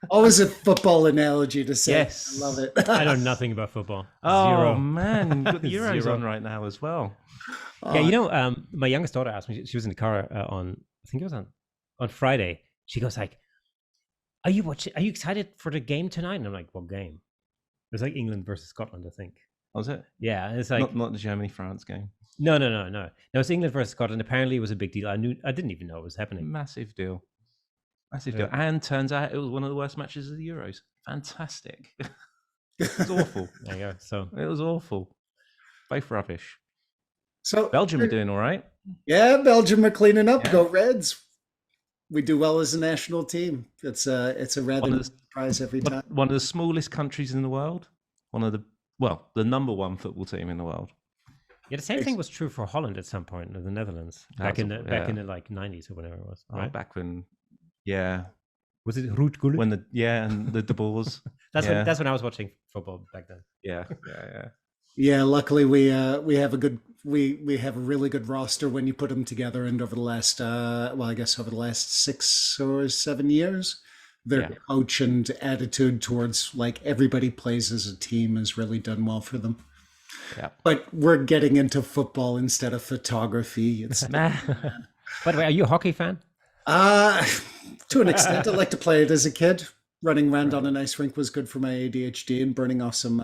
S4: Always a football analogy to say.
S3: Yes.
S4: I love it.
S2: I know nothing about football.
S3: Oh,
S2: Zero.
S3: man. You've got the Euros on right now as well.
S2: Yeah, my youngest daughter asked me, she was in the car I think it was on Friday. She goes like, are you excited for the game tonight? And I'm like, what game? It was like England versus Scotland, I think.
S3: Was it?
S2: Yeah, it's like
S3: not the Germany-France game.
S2: No. No, it's England versus Scotland. Apparently, it was a big deal. I didn't even know it was happening.
S3: Massive deal. And turns out it was one of the worst matches of the Euros. Fantastic. It was awful.
S2: There you go. So
S3: it was awful. Both rubbish.
S4: So
S3: Belgium are doing all right.
S4: Yeah, Belgium are cleaning up. Yeah. Go Reds. We do well as a national team. It's a rather nice surprise every time.
S3: One of the smallest countries in the world. The number one football team in the world.
S2: Yeah, the same thing was true for Holland at some point, or the Netherlands, back in the like 90s or whatever it was. Right?
S3: Back when, yeah.
S2: Was it Ruud Gullit?
S3: when and the balls.
S2: That's when I was watching football back then.
S3: Yeah.
S4: Yeah, luckily we have a really good roster when you put them together, and over the last over the last 6 or 7 years, their coach and attitude towards like everybody plays as a team has really done well for them.
S3: Yeah.
S4: But we're getting into football instead of photography. It's
S2: By the way, are you a hockey fan?
S4: to an extent. I like to play it as a kid. Running around on an ice rink was good for my ADHD and burning off some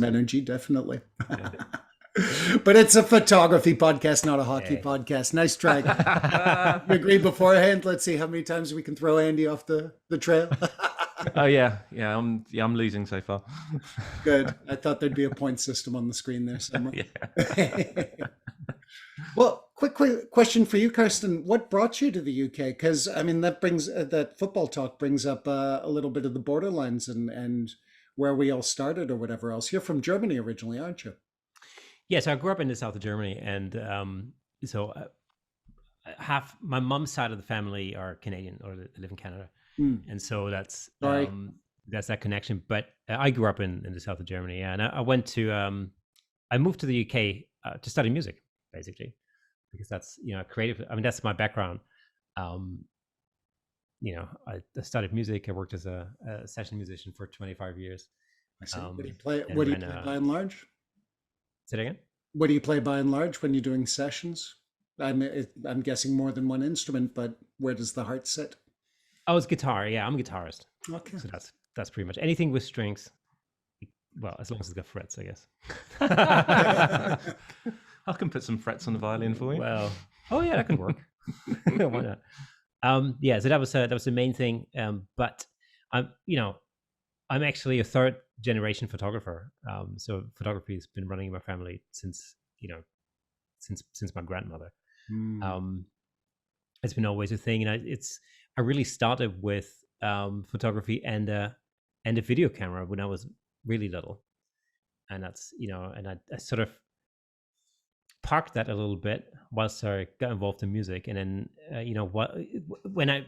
S4: energy, definitely. Yeah. But it's a photography podcast, not a hockey podcast. Nice try. We agreed beforehand. Let's see how many times we can throw Andy off the trail.
S3: Oh yeah. I'm losing so far.
S4: Good. I thought there'd be a point system on the screen there somewhere. Well, quick question for you, Kirsten. What brought you to the UK? Because I mean, that brings that football talk brings up a little bit of the borderlines and where we all started or whatever else. You're from Germany originally, aren't you?
S2: Yeah, so I grew up in the south of Germany, and half my mom's side of the family are Canadian, or they live in Canada, and so that's that connection. But I grew up in the south of Germany, and I went to I moved to the UK to study music, basically, because that's creative. I mean, that's my background. I studied music. I worked as a session musician for 25 years.
S4: I see. What do you play? What do you play by and large?
S2: Say it again.
S4: What do you play by and large when you're doing sessions? I'm guessing more than one instrument, but where does the heart sit?
S2: Oh, it's guitar. Yeah, I'm a guitarist.
S4: Okay.
S2: So that's pretty much anything with strings. Well, as long as it's got frets, I guess.
S3: I can put some frets on the violin for you.
S2: Well, that could work. Why not? So that was the main thing. But I'm actually a third generation photographer. So photography has been running in my family since my grandmother. It's been always a thing, and I really started with photography and a video camera when I was really little, and that's and I sort of parked that a little bit whilst I got involved in music, and then when I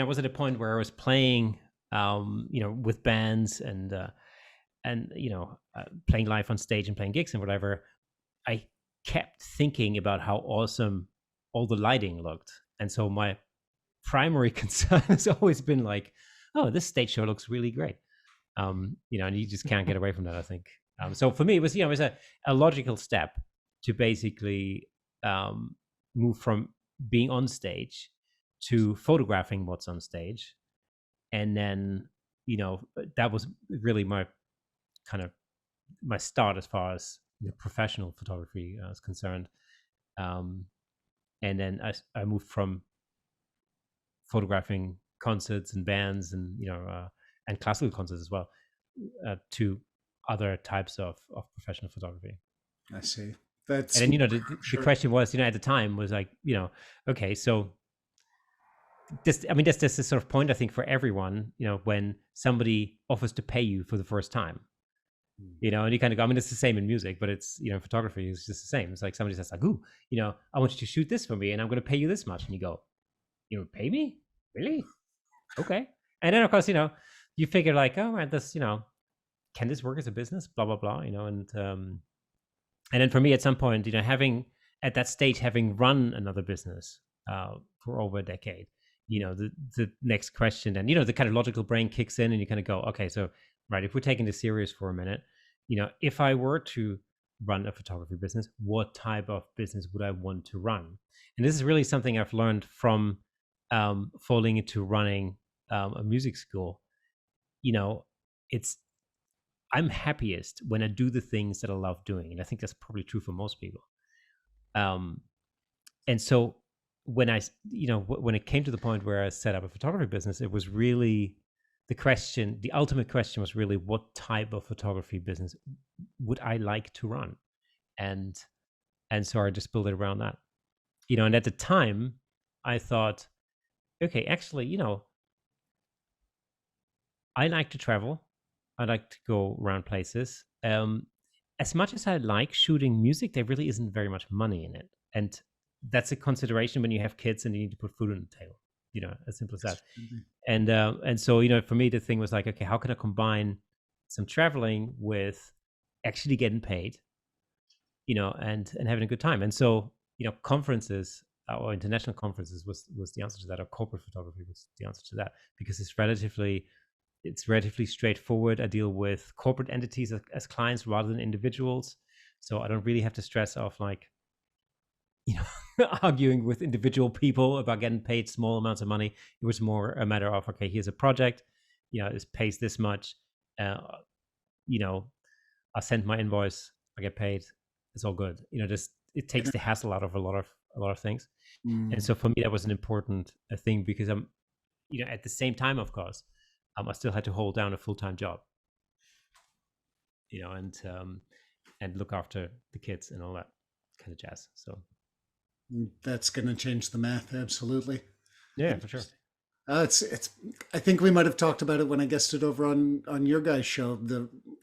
S2: was at a point where I was playing with bands and playing live on stage and playing gigs and whatever, I kept thinking about how awesome all the lighting looked. And so my primary concern has always been like, oh, this stage show looks really great. And you just can't get away from that, I think. So for me, it was a logical step to basically move from being on stage to photographing what's on stage. And then, that was really my start as far as professional photography is concerned. And then I moved from photographing concerts and bands and classical concerts as well to other types of professional photography.
S4: I see.
S2: And then the question was, at the time was like, okay, so that's the sort of point, I think, for everyone, when somebody offers to pay you for the first time, and you kind of go, it's the same in music, but it's, photography is just the same. It's like somebody says like, ooh, I want you to shoot this for me and I'm going to pay you this much. And you go, pay me? Really? Okay. And then of course, you figure like, oh, right, this, can this work as a business? Blah, blah, blah, and then for me at some point, having run another business for over a decade, the next question, and the kind of logical brain kicks in and you kind of go, okay, so right, if we're taking this serious for a minute, if I were to run a photography business, what type of business would I want to run? And this is really something I've learned from falling into running a music school. I'm happiest when I do the things that I love doing, and I think that's probably true for most people. And so when when it came to the point where I set up a photography business, it was really the ultimate question was really, what type of photography business would I like to run? And so I just built it around that, and at the time I thought, okay, actually, I like to travel. I like to go around places. As much as I like shooting music, there really isn't very much money in it. And that's a consideration when you have kids and you need to put food on the table. as simple as that. And so, for me, the thing was like, okay, how can I combine some traveling with actually getting paid, and having a good time? And so, conferences or international conferences was the answer to that, or corporate photography was the answer to that, because it's relatively straightforward. I deal with corporate entities as clients rather than individuals, so I don't really have to stress off like, arguing with individual people about getting paid small amounts of money. It was more a matter of, okay, here's a project, this pays this much, I send my invoice, I get paid, it's all good. Just it takes the hassle out of a lot of things. And so for me, that was an important thing, because I'm, at the same time, of course, I still had to hold down a full-time job, and look after the kids and all that kind of jazz. So
S4: that's going to change the math, absolutely.
S2: Yeah, for sure.
S4: It's. I think we might have talked about it when I guested over on your guys' show.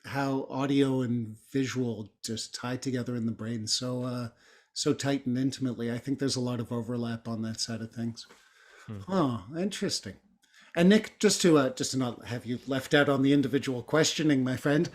S4: How audio and visual just tie together in the brain so tight and intimately. I think there's a lot of overlap on that side of things. Oh, interesting. And Nick, just to not have you left out on the individual questioning, my friend.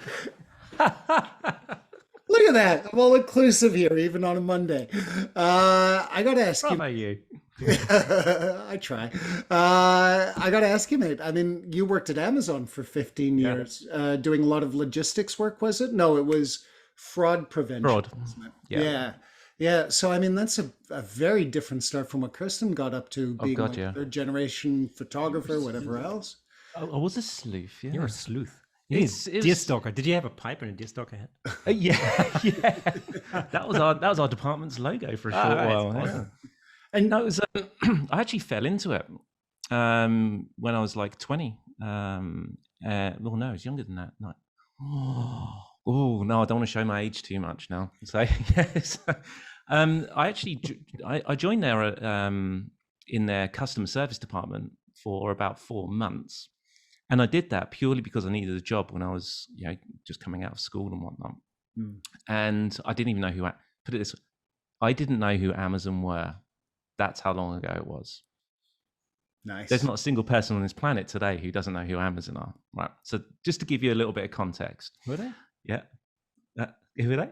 S4: Look at that. I'm all inclusive here, even on a Monday. I got to ask
S3: you.
S4: I try. I got to ask you, mate. I mean, you worked at Amazon for 15 years, doing a lot of logistics work, was it? No, it was fraud prevention. Wasn't it? Yeah. So, I mean, that's a very different start from what Kirsten got up to, being a third generation photographer, whatever else.
S3: I was a sleuth. Yeah.
S2: You're a sleuth. Deer stalker. Did you have a pipe and a deer stalker hat?
S3: Yeah. That was our department's logo for a short while.
S2: Awesome.
S3: Yeah. And no, it was, I actually fell into it when I was like 20. Well, no, I was younger than that. No. Oh no, I don't want to show my age too much now. So yes, I joined there in their customer service department for about 4 months. And I did that purely because I needed a job when I was, just coming out of school and whatnot. And I didn't even know put it this way, I didn't know who Amazon were. That's how long ago it was.
S4: Nice.
S3: There's not a single person on this planet today who doesn't know who Amazon are. Right. So just to give you a little bit of context.
S2: Were they?
S3: Yeah. Who are they?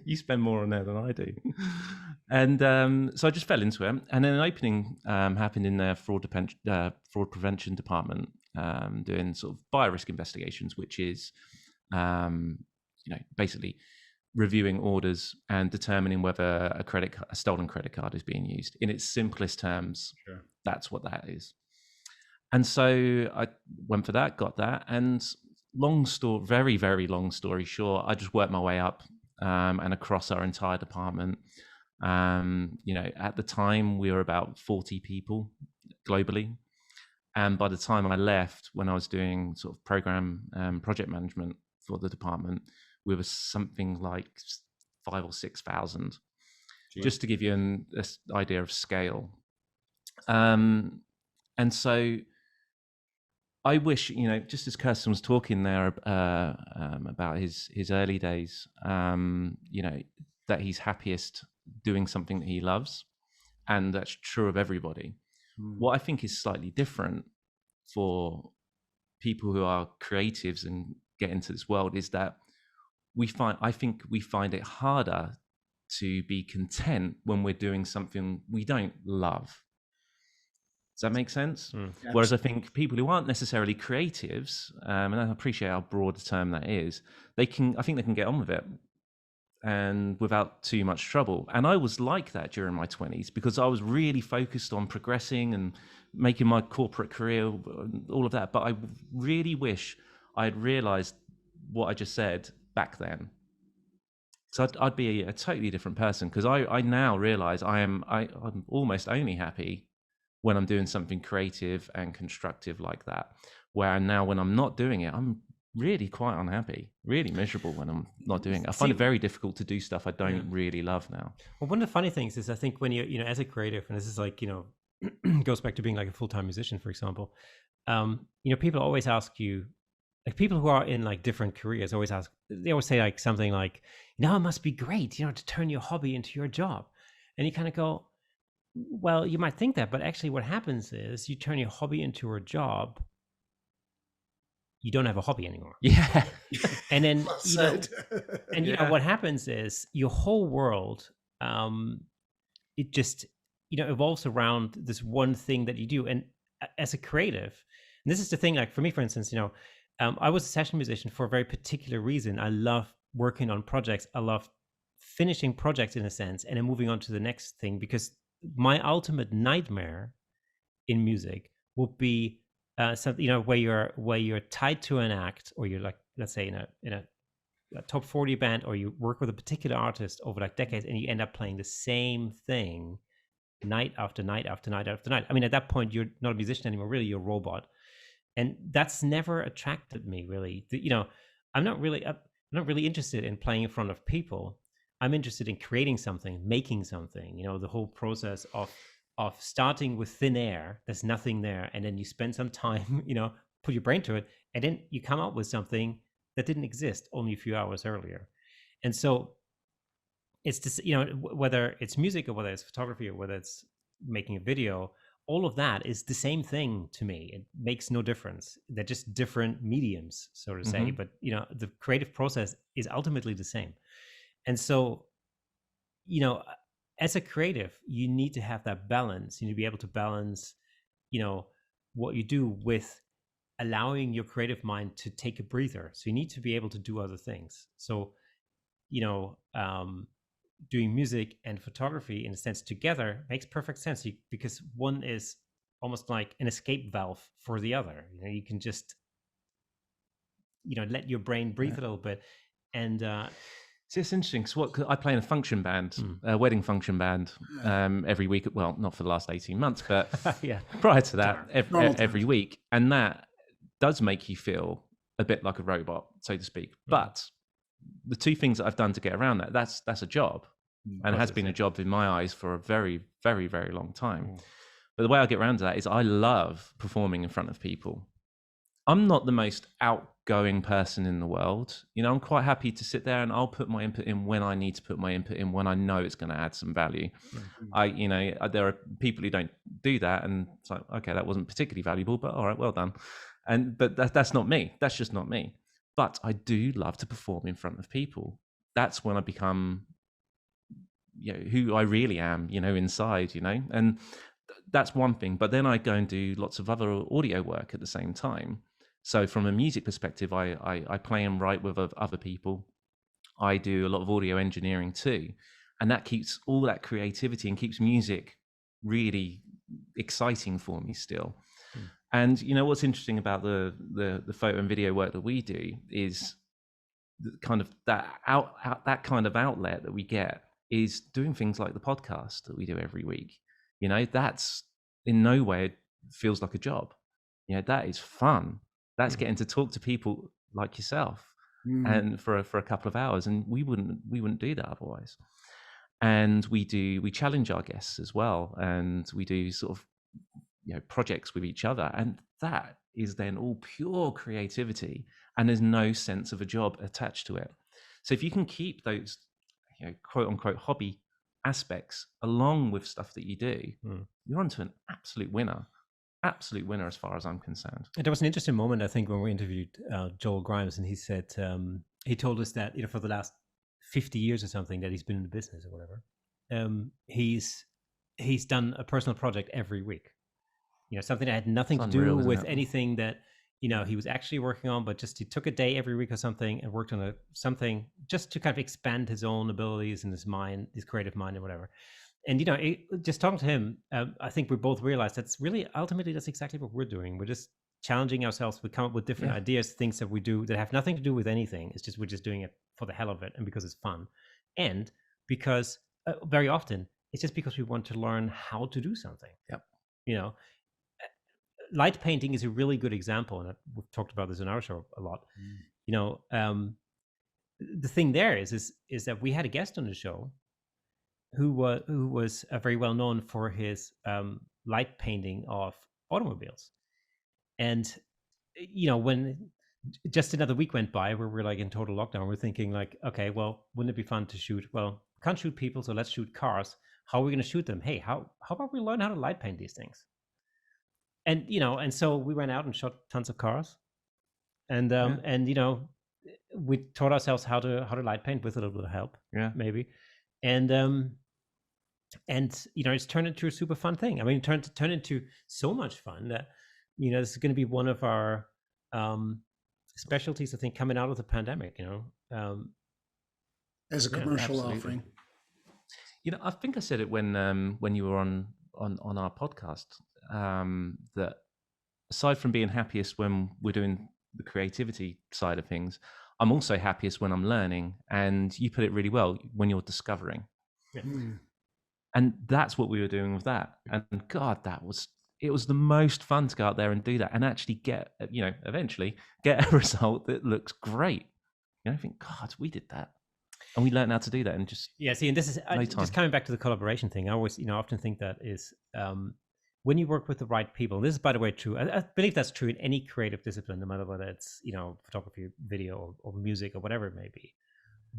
S3: You spend more on there than I do. And so I just fell into it. And then an opening happened in their fraud prevention department, doing sort of buyer risk investigations, which is, basically reviewing orders and determining whether a stolen credit card is being used. In its simplest terms, That's what that is. And so I went for that, got that. And very, very long story short, I just worked my way up and across our entire department. At the time we were about 40 people globally. And by the time I left, when I was doing sort of program project management for the department, we were something like 5,000 or 6,000, just to give you an idea of scale. And so I wish, just as Kersten was talking there about his early days, that he's happiest doing something that he loves, and that's true of everybody. What I think is slightly different for people who are creatives and get into this world is that I think we find it harder to be content when we're doing something we don't love. Does that make sense? Whereas I think people who aren't necessarily creatives, and I appreciate how broad a term that is, I think they can get on with it and without too much trouble. And I was like that during my 20s because I was really focused on progressing and making my corporate career, all of that. But I really wish I had realized what I just said back then. So I'd be a totally different person, because I now realize I'm almost only happy when I'm doing something creative and constructive like that. Where now when I'm not doing it, I'm really quite unhappy, really miserable when I'm not doing it. I find it very difficult to do stuff I don't really love now.
S2: Well, one of the funny things is I think when you as a creative, and this is like, goes back to being like a full-time musician, for example, people always ask you, like people who are in like different careers they always say like something like, it must be great, to turn your hobby into your job. And you kind of go, Well, you might think that, but actually what happens is you turn your hobby into a job. You don't have a hobby anymore.
S3: Yeah.
S2: And then,
S4: Well
S2: you know,
S4: said.
S2: and you know, what happens is your whole world, it just, evolves around this one thing that you do. And as a creative, and this is the thing, like for me, for instance, I was a session musician for a very particular reason. I love working on projects. I love finishing projects in a sense, and then moving on to the next thing, because my ultimate nightmare in music would be something, where you're tied to an act, or you're like, let's say in a top 40 band, or you work with a particular artist over like decades, and you end up playing the same thing night after night after night after night. I mean, at that point, you're not a musician anymore, really, you're a robot. And that's never attracted me, really. I'm not really interested in playing in front of people. I'm interested in creating something, making something, the whole process of starting with thin air. There's nothing there. And then you spend some time, put your brain to it, and then you come up with something that didn't exist only a few hours earlier. And so it's just, whether it's music or whether it's photography or whether it's making a video, all of that is the same thing to me. It makes no difference. They're just different mediums, so to say. But, the creative process is ultimately the same. And so, as a creative, you need to have that balance. You need to be able to balance, what you do with allowing your creative mind to take a breather. So you need to be able to do other things. So, doing music and photography in a sense together makes perfect sense, because one is almost like an escape valve for the other. You can just, let your brain breathe a little bit. And
S3: so it's interesting. So I play in a function band, a wedding function band, every week. Well, not for the last 18 months, but
S2: yeah,
S3: prior to that, every week. And that does make you feel a bit like a robot, so to speak. But the two things that I've done to get around that's a job, and it has been a job in my eyes for a very, very, very long time. But the way I get around to that is I love performing in front of people. I'm not the most outgoing person in the world. I'm quite happy to sit there and I'll put my input in when I need to put my input in, when I know it's going to add some value. There are people who don't do that, and it's like, okay, that wasn't particularly valuable, but all right, well done. But that's not me. That's just not me. But I do love to perform in front of people. That's when I become, who I really am, inside, and that's one thing. But then I go and do lots of other audio work at the same time. So from a music perspective, I play and write with other people. I do a lot of audio engineering too. And that keeps all that creativity and keeps music really exciting for me still. And what's interesting about the photo and video work that we do is kind of that that kind of outlet that we get is doing things like the podcast that we do every week. That's in no way feels like a job. That is fun. That's getting to talk to people like yourself and for a couple of hours, and we wouldn't do that otherwise. And we challenge our guests as well, and we do sort of projects with each other, and that is then all pure creativity, and there's no sense of a job attached to it. So if you can keep those quote unquote hobby aspects along with stuff that you do, you're onto an absolute winner as far as I'm concerned.
S2: And there was an interesting moment, I think, when we interviewed Joel Grimes, and he said he told us that for the last 50 years or something that he's been in the business or whatever, he's done a personal project every week. Something that had nothing to do with anything that he was actually working on, but just he took a day every week or something and worked on something just to kind of expand his own abilities and his mind, his creative mind, or whatever. And just talking to him, I think we both realized that's really ultimately that's exactly what we're doing. We're just challenging ourselves. We come up with different ideas, things that we do that have nothing to do with anything. It's just we're just doing it for the hell of it and because it's fun, and because very often it's just because we want to learn how to do something.
S3: Yep.
S2: Light painting is a really good example, and we've talked about this in our show a lot. The thing there is that we had a guest on the show who was very well known for his light painting of automobiles, and when just another week went by where we're like in total lockdown, we're thinking like, okay, well, wouldn't it be fun to shoot? Well, can't shoot people, so let's shoot cars. how are we going to shoot them? Hey, how about we learn how to light paint these things? And and so we went out and shot tons of cars, and we taught ourselves how to light paint with a little bit of help, maybe, and it's turned into a super fun thing. I mean, it turned into so much fun that this is going to be one of our specialties, I think, coming out of the pandemic.
S4: As a commercial offering.
S3: I think I said it when you were on our podcast, that aside from being happiest when we're doing the creativity side of things, I'm also happiest when I'm learning, and you put it really well, when you're discovering.
S2: Yeah.
S3: And that's what we were doing with that. And God, it was the most fun to go out there and do that and actually get, eventually get a result that looks great. I think, God, we did that. And we learned how to do that, and just
S2: see, and this is just coming back to the collaboration thing. I always, often think that is when you work with the right people. This is, by the way, true. I believe that's true in any creative discipline, no matter whether it's photography, video, or music, or whatever it may be.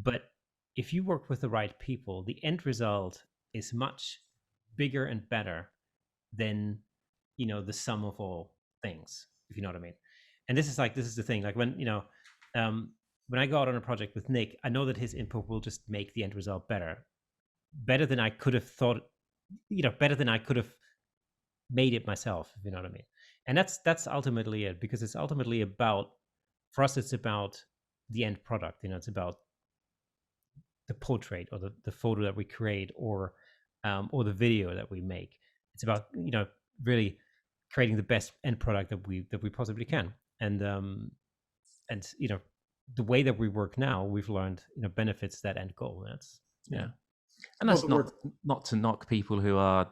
S2: But if you work with the right people, the end result is much bigger and better than the sum of all things, if you know what I mean. And this is the thing. Like when I go out on a project with Nick, I know that his input will just make the end result better than I could have thought, better than I could have made it myself, if you know what I mean. And that's ultimately it, because it's ultimately about, for us, it's about the end product. It's about the portrait or the photo that we create, or the video that we make. It's about really creating the best end product that we possibly can. And the way that we work now, we've learned benefits that end goal. That's
S3: and that's not to knock people who are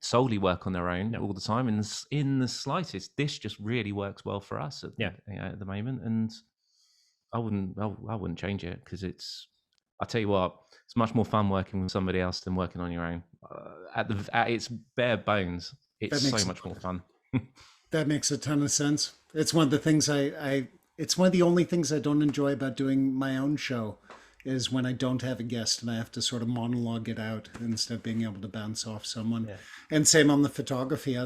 S3: solely work on their own all the time. And in the slightest, this just really works well for us at the moment, and I wouldn't change it, because I'll tell you what, it's much more fun working with somebody else than working on your own. At its bare bones, it's so much more fun.
S4: That makes a ton of sense. It's one of the things it's one of the only things I don't enjoy about doing my own show, is when I don't have a guest and I have to sort of monologue it out instead of being able to bounce off someone. Yeah. And same on the photography.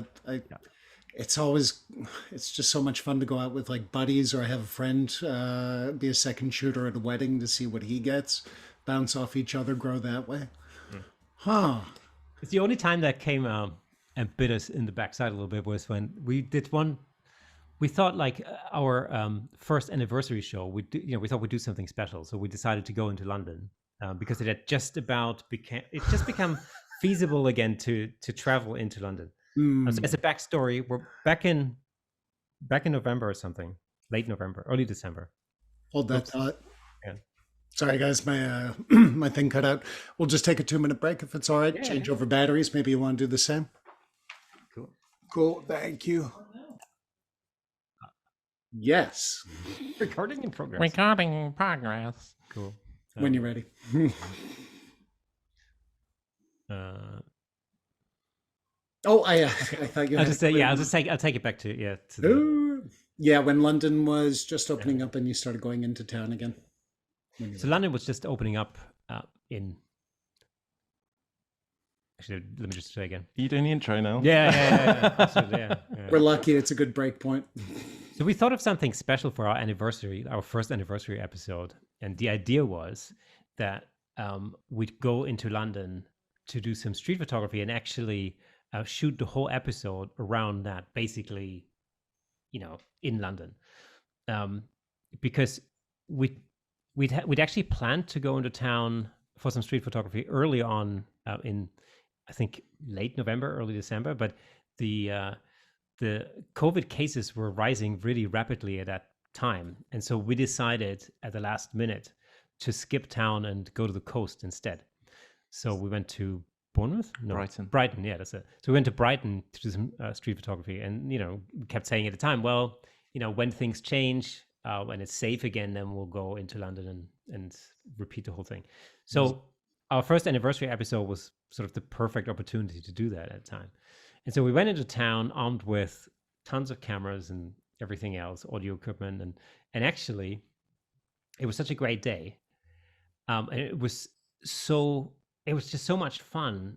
S4: It's just so much fun to go out with like buddies, or I have a friend be a second shooter at a wedding to see what he gets, bounce off each other, grow that way.
S2: It's the only time that came and bit us in the backside a little bit was when we did one. We thought like our first anniversary show, we thought we'd do something special. So we decided to go into London because it had just become feasible again to travel into London. As a backstory, we're back in November or something, late November, early December.
S4: Hold that thought. Yeah. Sorry guys, my my thing cut out. We'll just take a 2-minute break if it's all right. Change over batteries. Maybe you want to do the same. Cool. Thank you. Yes.
S2: Recording in progress. Cool.
S4: When you're ready. I thought you.
S2: I'll just say I'll take it back to
S4: when London was just opening up and you started going into town again.
S2: So London was just opening up in. Actually, let me just say again.
S3: Are you doing the intro now?
S2: Yeah. Absolutely, yeah.
S4: We're lucky. It's a good break point.
S2: So we thought of something special for our anniversary, our first anniversary episode, and the idea was that we'd go into London to do some street photography and actually shoot the whole episode around that, basically, in London, because we'd actually planned to go into town for some street photography early on in, I think, late November, early December, but the COVID cases were rising really rapidly at that time, and so we decided at the last minute to skip town and go to the coast instead. So we went to Bournemouth? No, Brighton. Yeah, that's it. So we went to Brighton to do some street photography, and we kept saying at the time, well, when things change and it's safe again, then we'll go into London and repeat the whole thing. So our first anniversary episode was sort of the perfect opportunity to do that at the time. And so we went into town armed with tons of cameras and everything else, audio equipment, and actually, it was such a great day, and it was so it was just so much fun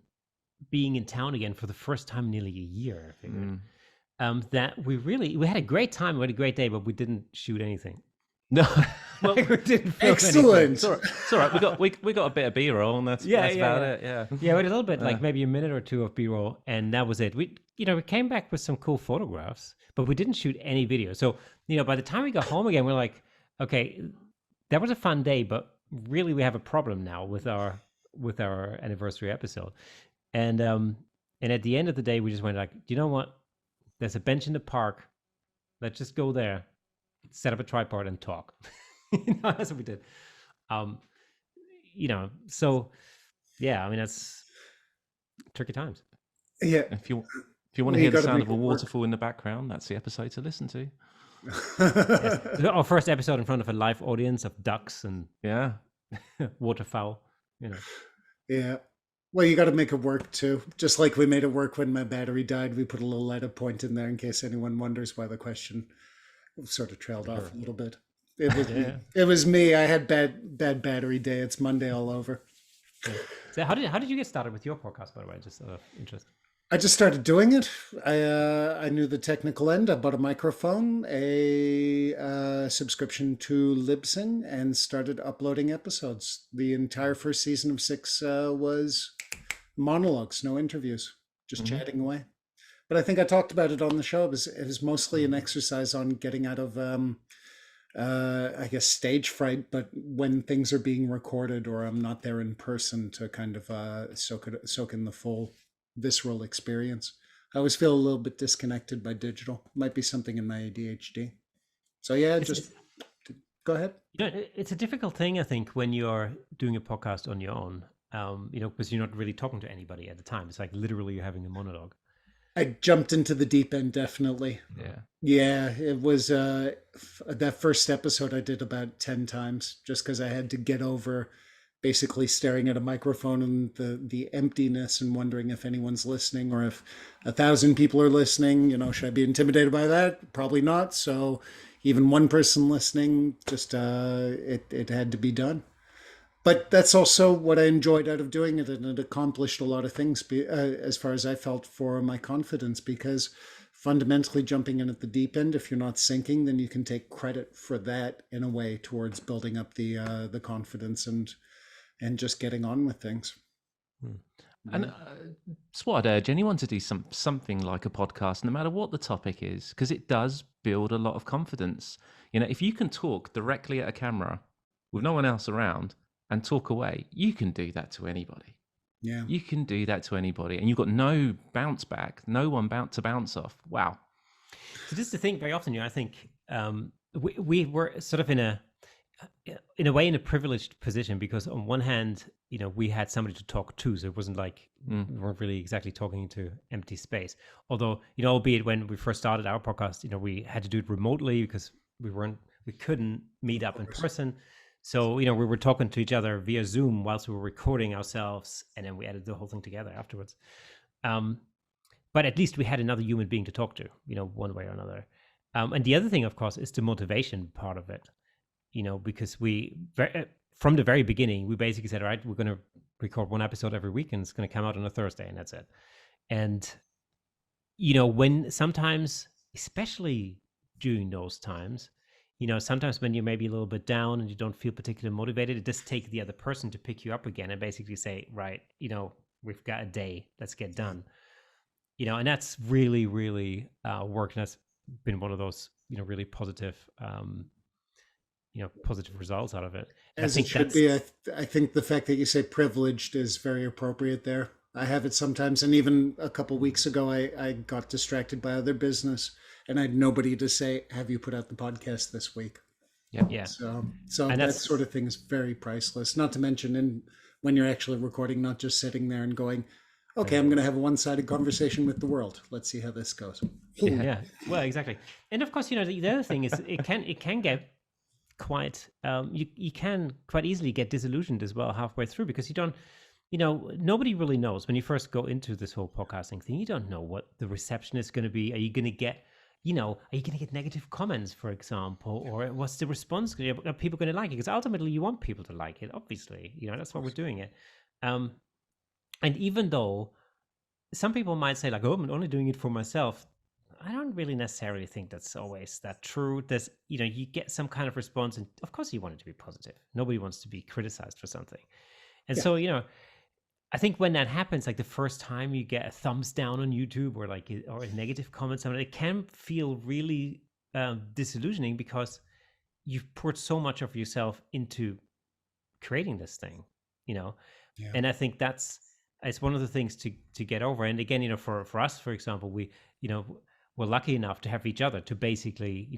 S2: being in town again for the first time in nearly a year, I figured. That we had a great time, we had a great day, but we didn't shoot anything.
S3: No,
S2: Well, we didn't film
S4: Excellent.
S2: anything.
S3: it's all right. We got a bit of B-roll, and that's about it. Yeah,
S2: Yeah, we had a little bit, like maybe a minute or two of B-roll, and that was it. We came back with some cool photographs, but we didn't shoot any video. So, by the time we got home again, we're like, okay, that was a fun day, but really we have a problem now with our anniversary episode. And at the end of the day, we just went like, you know what? There's a bench in the park. Let's just go there, set up a tripod, and talk. That's what we did. So yeah, I mean, that's tricky times.
S4: Yeah.
S3: If you want to hear the sound of a waterfall in the background, that's the episode to listen to.
S2: Yes. Our first episode in front of a live audience of ducks and waterfowl.
S4: Yeah. Well, you got to make it work too. Just like we made it work when my battery died, we put a little edit point in there in case anyone wonders why the question sort of trailed off a little bit. It was me. I had bad battery day. It's Monday all over.
S2: Yeah. So how did you get started with your podcast, by the way? Just out of interest.
S4: I just started doing it. I knew the technical end. I bought a microphone, a subscription to Libsyn, and started uploading episodes. The entire first season of 6 was monologues, no interviews, just chatting away. But I think I talked about it on the show. It was mostly an exercise on getting out of, I guess, stage fright. But when things are being recorded or I'm not there in person, to kind of soak in the full visceral experience. I always feel a little bit disconnected by digital. Might be something in my ADHD. So yeah, go ahead.
S2: It's a difficult thing, I think, when you're doing a podcast on your own. Because you're not really talking to anybody at the time. It's like literally you're having a monologue.
S4: I jumped into the deep end, definitely. Yeah, it was that first episode I did about 10 times just because I had to get over basically staring at a microphone and the emptiness and wondering if anyone's listening or if 1,000 people are listening. Should I be intimidated by that? Probably not. So even one person listening, just it had to be done. But that's also what I enjoyed out of doing it, and it accomplished a lot of things as far as I felt for my confidence, because fundamentally jumping in at the deep end, if you're not sinking, then you can take credit for that in a way towards building up the confidence and just getting on with things.
S3: And it's what I'd urge anyone to do something like a podcast, no matter what the topic is, because it does build a lot of confidence. If you can talk directly at a camera with no one else around and talk away, you can do that to anybody.
S4: Yeah.
S3: You can do that to anybody, and you've got no bounce back, no one to bounce off. Wow.
S2: So this is the thing. Very often, I think we were sort of in a way in a privileged position, because on one hand, we had somebody to talk to, so it wasn't like we weren't really exactly talking into empty space. Although, albeit when we first started our podcast, we had to do it remotely because we couldn't meet up in person. So, we were talking to each other via Zoom whilst we were recording ourselves, and then we edited the whole thing together afterwards. But at least we had another human being to talk to, one way or another. And the other thing, of course, is the motivation part of it. Because from the very beginning, we basically said, all right, we're going to record one episode every week, and it's going to come out on a Thursday, and that's it. And, when sometimes, especially during those times, sometimes when you're maybe a little bit down and you don't feel particularly motivated, it does take the other person to pick you up again and basically say, right, we've got a day, let's get done. And that's really, really worked. And that's been one of those, really positive, positive results out of it. And
S4: As it should be. I think the fact that you say privileged is very appropriate there. I have it sometimes. And even a couple of weeks ago, I got distracted by other business, and I had nobody to say, have you put out the podcast this week?
S2: Yeah.
S4: So that sort of thing is very priceless. Not to mention when you're actually recording, not just sitting there and going, okay, I'm going to have a one-sided conversation with the world. Let's see how this goes.
S2: Yeah. Well, exactly. And of course, the other thing is it can get quite, you can quite easily get disillusioned as well halfway through, because you don't, nobody really knows when you first go into this whole podcasting thing. You don't know what the reception is going to be. Are you going to get, are you going to get negative comments, for example, or what's the response going to be? Are people going to like it? Because ultimately you want people to like it, obviously, that's why we're doing it. And even though some people might say like, oh, I'm only doing it for myself, I don't really necessarily think that's always that true. There's, you get some kind of response, and of course you want it to be positive. Nobody wants to be criticized for something. And so, I think when that happens, like the first time you get a thumbs down on YouTube or a negative comment, something, it can feel really disillusioning because you've poured so much of yourself into creating this thing, And I think it's one of the things to get over. And again, for us, for example, we're lucky enough to have each other to basically,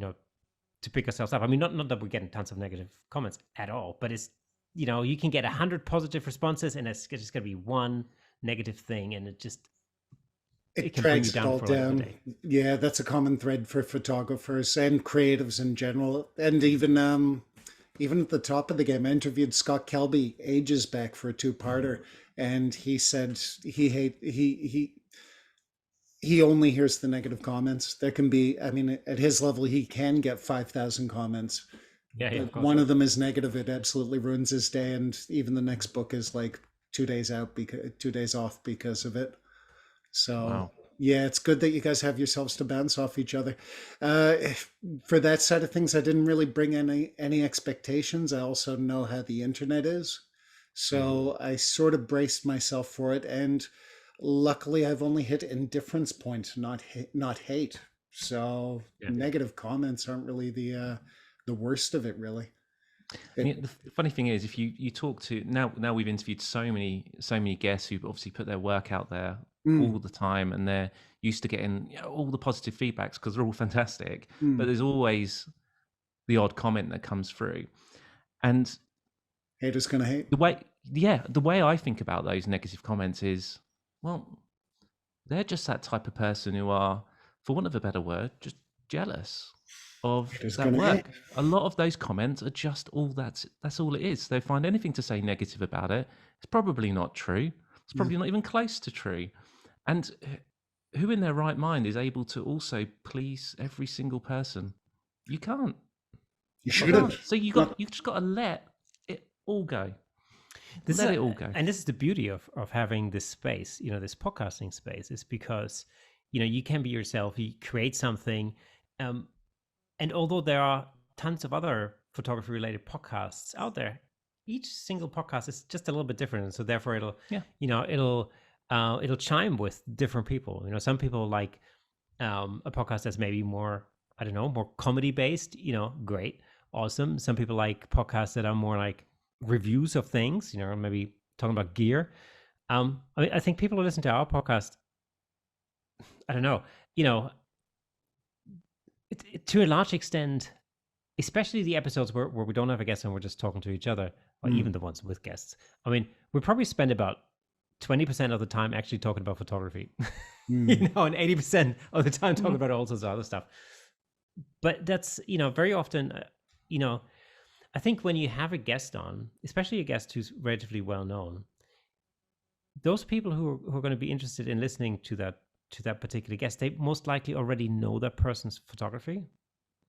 S2: to pick ourselves up. I mean, not that we're getting tons of negative comments at all, but it's, you can get 100 positive responses and it's just going to be one negative thing, and it can bring you down for a day.
S4: Yeah, that's a common thread for photographers and creatives in general. And even at the top of the game, I interviewed Scott Kelby ages back for a two-parter, and he said he only hears the negative comments. There can be, I mean, at his level, he can get 5,000 comments.
S2: Yeah,
S4: one of them is negative. It absolutely ruins his day, and even the next book is like 2 days off because of it. So wow. Yeah, it's good that you guys have yourselves to bounce off each other. For that side of things, I didn't really bring any expectations. I also know how the internet is, so I sort of braced myself for it, and luckily I've only hit indifference point, not hate. So negative comments aren't really the worst of it, really.
S3: The funny thing is, if you talk to now we've interviewed so many guests who obviously put their work out there all the time, and they're used to getting all the positive feedbacks because they're all fantastic. But there's always the odd comment that comes through, and
S4: haters gonna hate.
S3: The way I think about those negative comments is, well, they're just that type of person who are, for want of a better word, just jealous of that work. A lot of those comments are just all that's all it is. They find anything to say negative about it. It's probably not true. It's probably not even close to true. And who in their right mind is able to also please every single person? You can't.
S4: You shouldn't.
S3: So you just got to let it all go. Let it all go.
S2: And this is the beauty of having this space, this podcasting space, is because, you can be yourself, you create something. And although there are tons of other photography related podcasts out there, each single podcast is just a little bit different. And so therefore it'll chime with different people. Some people like a podcast that's maybe more, I don't know, more comedy based, great, awesome. Some people like podcasts that are more like reviews of things, maybe talking about gear. I think people who listen to our podcast, I don't know, to a large extent, especially the episodes where we don't have a guest and we're just talking to each other, or even the ones with guests. I mean, we probably spend about 20% of the time actually talking about photography, and 80% of the time talking about all sorts of other stuff. But that's, very often, I think when you have a guest on, especially a guest who's relatively well known, those people who are going to be interested in listening to that particular guest, they most likely already know that person's photography.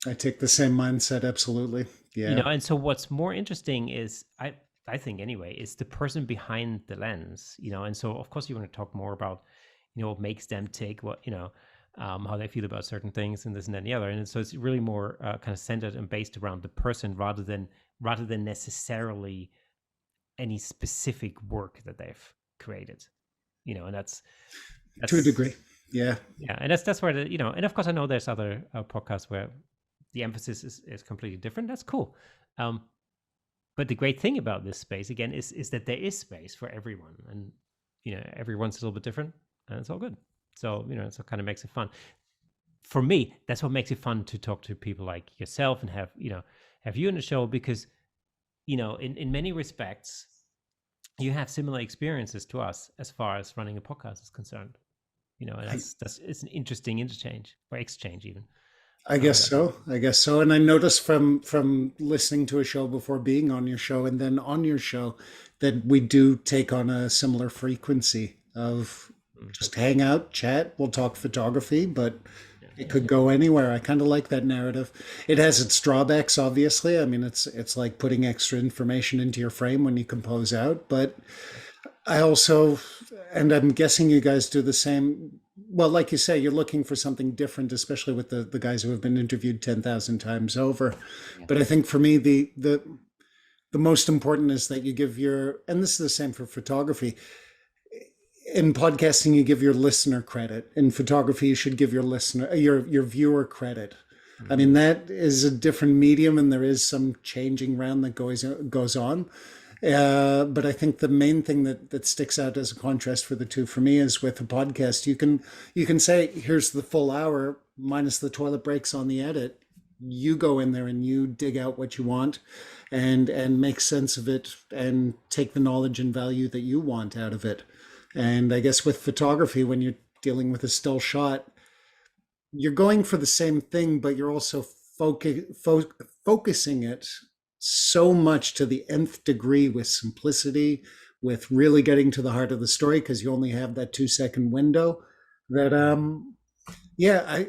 S4: I take the same mindset, absolutely. Yeah.
S2: And so what's more interesting is, I think anyway, is the person behind the lens, and so of course you want to talk more about, what makes them tick, what, how they feel about certain things and this and that and the other. And so it's really more kind of centered and based around the person rather than necessarily any specific work that they've created, and that's
S4: to a degree. Yeah.
S2: And that's where and of course I know there's other podcasts where the emphasis is completely different. That's cool. But the great thing about this space again is that there is space for everyone, and everyone's a little bit different, and it's all good. So it's what kind of makes it fun. For me, that's what makes it fun to talk to people like yourself and have you in the show, because in many respects you have similar experiences to us as far as running a podcast is concerned. And it's an interesting interchange or exchange even.
S4: I guess so. And I noticed from listening to a show before being on your show and then on your show that we do take on a similar frequency of just hang out, chat. We'll talk photography, but it could go anywhere. I kind of like that narrative. It has its drawbacks, obviously. I mean, it's like putting extra information into your frame when you compose out, but I also, and I'm guessing you guys do the same. Well, like you say, you're looking for something different, especially with the guys who have been interviewed 10,000 times over.
S3: Yeah.
S4: But I think for me, the most important is that you give your, and this is the same for photography. In podcasting, you give your listener credit. In photography, you should give your listener, your viewer credit. I mean, that is a different medium, and there is some changing around that goes on. But I think the main thing that sticks out as a contrast for the two for me is with a podcast, you can say, here's the full hour minus the toilet breaks on the edit. You go in there and you dig out what you want and make sense of it and take the knowledge and value that you want out of it. And I guess with photography, when you're dealing with a still shot, you're going for the same thing, but you're also focusing it so much to the nth degree with simplicity, with really getting to the heart of the story, because you only have that 2-second window. That yeah,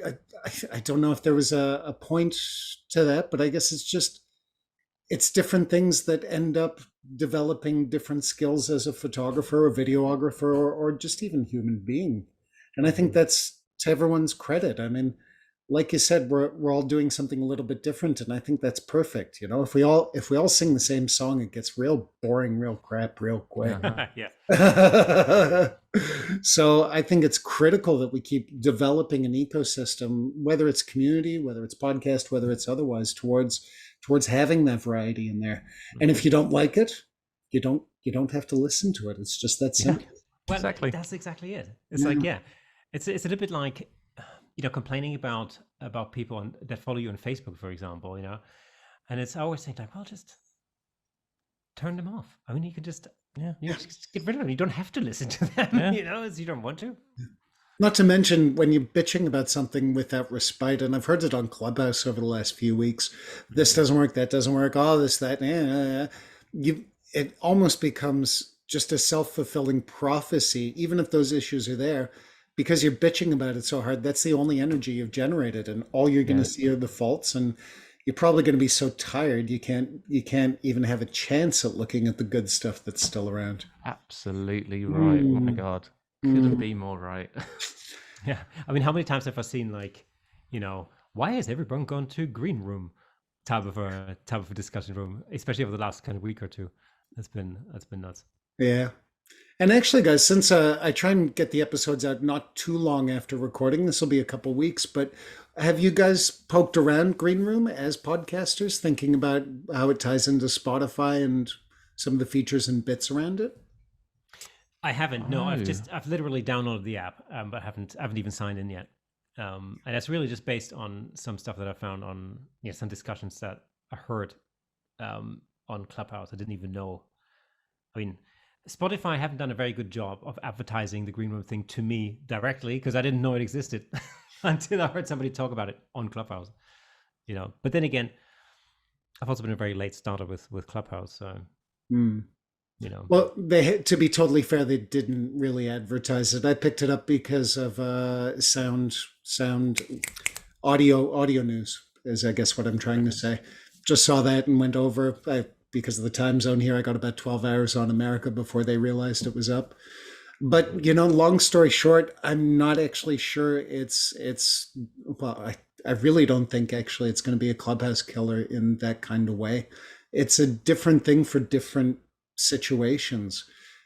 S4: I don't know if there was a point to that, but I guess it's different things that end up developing different skills as a photographer, a videographer, or just even human being. And I think that's to everyone's credit. I mean, like you said, we're all doing something a little bit different, and I think that's perfect. You know, if we all sing the same song, it gets real boring, real crap, real quick.
S2: Yeah.
S4: So I think it's critical that we keep developing an ecosystem, whether it's community, whether it's podcast, whether it's otherwise, towards having that variety in there. And if you don't like it, you don't have to listen to it. It's just that simple.
S2: Well,
S3: Exactly.
S2: that's exactly it. It's like, yeah, it's a little bit like, complaining about people that follow you on Facebook, for example, and it's always saying like, well, just turn them off. I mean, you can just, just get rid of them. You don't have to listen to them, as you don't want to.
S4: Not to mention when you're bitching about something without respite, and I've heard it on Clubhouse over the last few weeks. This doesn't work, that doesn't work, all this, that, it almost becomes just a self-fulfilling prophecy, even if those issues are there, because you're bitching about it so hard. That's the only energy you've generated, and all you're going to see are the faults, and you're probably going to be so tired you can't even have a chance at looking at the good stuff that's still around.
S3: Absolutely right. Oh my God. Couldn't be more right.
S2: Yeah. I mean, how many times have I seen like, why has everyone gone to green room type of a discussion room, especially over the last kind of week or two? That's been nuts.
S4: Yeah. And actually, guys, since I try and get the episodes out not too long after recording, this will be a couple weeks, but have you guys poked around Green Room as podcasters, thinking about how it ties into Spotify and some of the features and bits around it?
S2: I haven't. No, I've literally downloaded the app, but haven't even signed in yet. And that's really just based on some stuff that I found on some discussions that I heard on Clubhouse. I didn't even know. I mean, Spotify haven't done a very good job of advertising the Green Room thing to me directly, because I didn't know it existed until I heard somebody talk about it on Clubhouse. But then again, I've also been a very late starter with Clubhouse, so. Well,
S4: to be totally fair, they didn't really advertise it. I picked it up because of sound audio news is, I guess, what I'm trying to say. Just saw that and went over. Because of the time zone here, I got about 12 hours on America before they realized it was up. But, long story short, I'm not actually sure I really don't think actually it's going to be a Clubhouse killer in that kind of way. It's a different thing for different situations.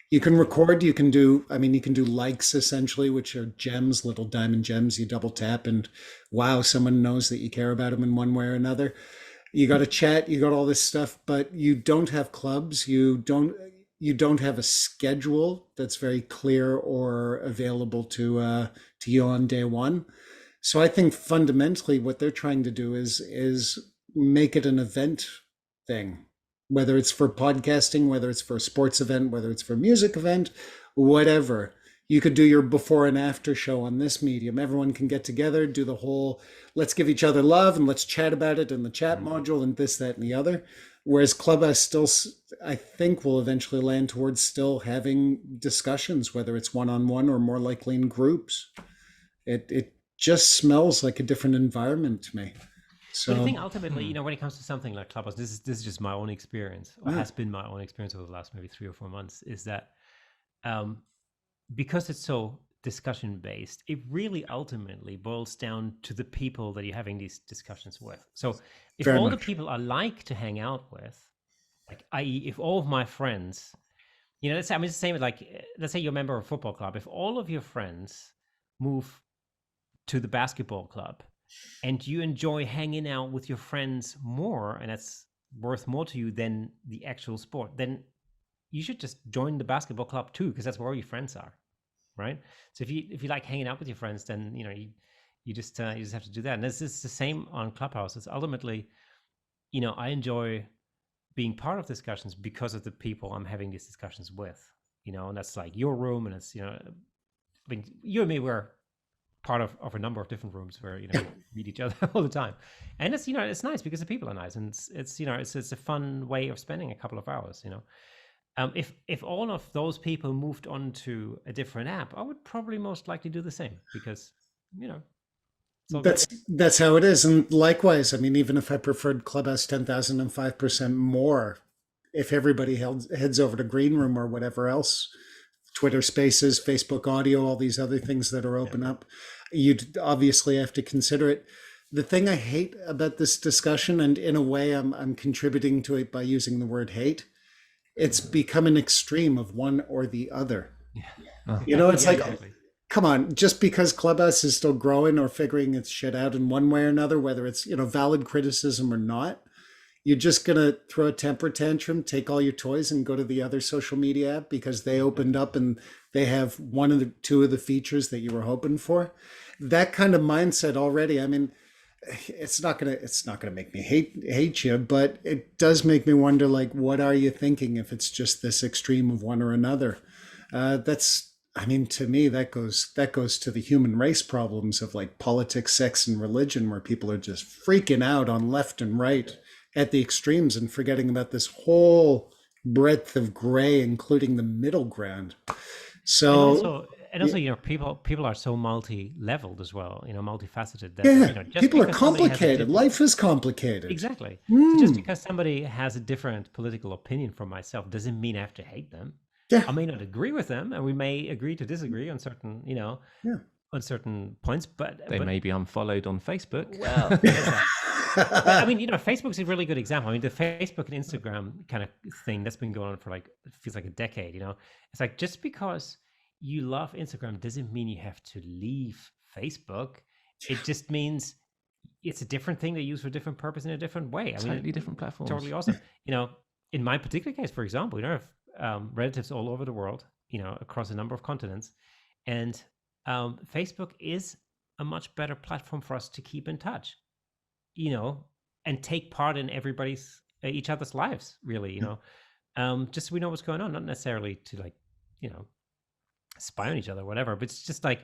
S4: You can record, you can do likes essentially, which are gems, little diamond gems. You double tap and wow, someone knows that you care about them in one way or another. You got to chat, you got all this stuff, but you don't have clubs. You don't have a schedule that's very clear or available to you on day one. So I think fundamentally what they're trying to do is make it an event thing, whether it's for podcasting, whether it's for a sports event, whether it's for a music event, whatever. You could do your before and after show on this medium. Everyone can get together, do the whole, let's give each other love and let's chat about it in the chat module and this, that, and the other. Whereas Clubhouse still, I think, will eventually land towards still having discussions, whether it's one-on-one or more likely in groups. It just smells like a different environment to me. So
S2: but I think ultimately, when it comes to something like Clubhouse, this is just my own experience, or has been my own experience over the last maybe 3 or 4 months, is that because it's so discussion based, it really ultimately boils down to the people that you're having these discussions with. So if
S4: Very
S2: all
S4: much.
S2: the people I like to hang out with, like, i.e., if all of my friends, let's say, I mean, it's the same with, like, let's say you're a member of a football club. If all of your friends move to the basketball club and you enjoy hanging out with your friends more, and that's worth more to you than the actual sport, then you should just join the basketball club too, because that's where all your friends are, right? So if you like hanging out with your friends, then you just have to do that. And this is the same on Clubhouse. It's ultimately, I enjoy being part of discussions because of the people I'm having these discussions with, and that's like your room, and it's, I mean, you and me were part of a number of different rooms where we meet each other all the time, and it's it's nice because the people are nice, and it's a fun way of spending a couple of hours. If all of those people moved on to a different app, I would probably most likely do the same, because
S4: that's how it is. And likewise, I mean, even if I preferred Clubhouse 10,005% more, if everybody heads over to Green Room or whatever else, Twitter Spaces, Facebook Audio, all these other things that are open up, you'd obviously have to consider it. The thing I hate about this discussion, and in a way I'm contributing to it by using the word hate, it's become an extreme of one or the other. It's like, exactly. Come on, just because Clubhouse is still growing or figuring its shit out in one way or another, whether it's valid criticism or not, you're just going to throw a temper tantrum, take all your toys and go to the other social media app because they opened up and they have one of the two of the features that you were hoping for. That kind of mindset already, I mean, it's not gonna make me hate you, but it does make me wonder, like, what are you thinking if it's just this extreme of one or another? I mean, to me, that goes to the human race problems of, like, politics, sex, and religion, where people are just freaking out on left and right at the extremes and forgetting about this whole breadth of gray, including the middle ground. So,
S2: and also, people are so multi-leveled as well, multifaceted. That, just
S4: people are complicated. Life is complicated.
S2: Exactly. So just because somebody has a different political opinion from myself doesn't mean I have to hate them.
S4: Yeah.
S2: I may not agree with them, and we may agree to disagree on certain, on certain points, but
S3: they may be unfollowed on Facebook.
S2: Well, I mean, Facebook's a really good example. I mean, the Facebook and Instagram kind of thing that's been going on for, like, it feels like a decade. It's like, just because you love Instagram doesn't mean you have to leave Facebook. It just means it's a different thing they use for a different purpose in a different way. I mean,
S3: totally different platforms.
S2: Totally awesome. In my particular case, for example, I have relatives all over the world, across a number of continents, and Facebook is a much better platform for us to keep in touch, and take part in each other's lives, really, just so we know what's going on, not necessarily to, like, spy on each other or whatever, but it's just like,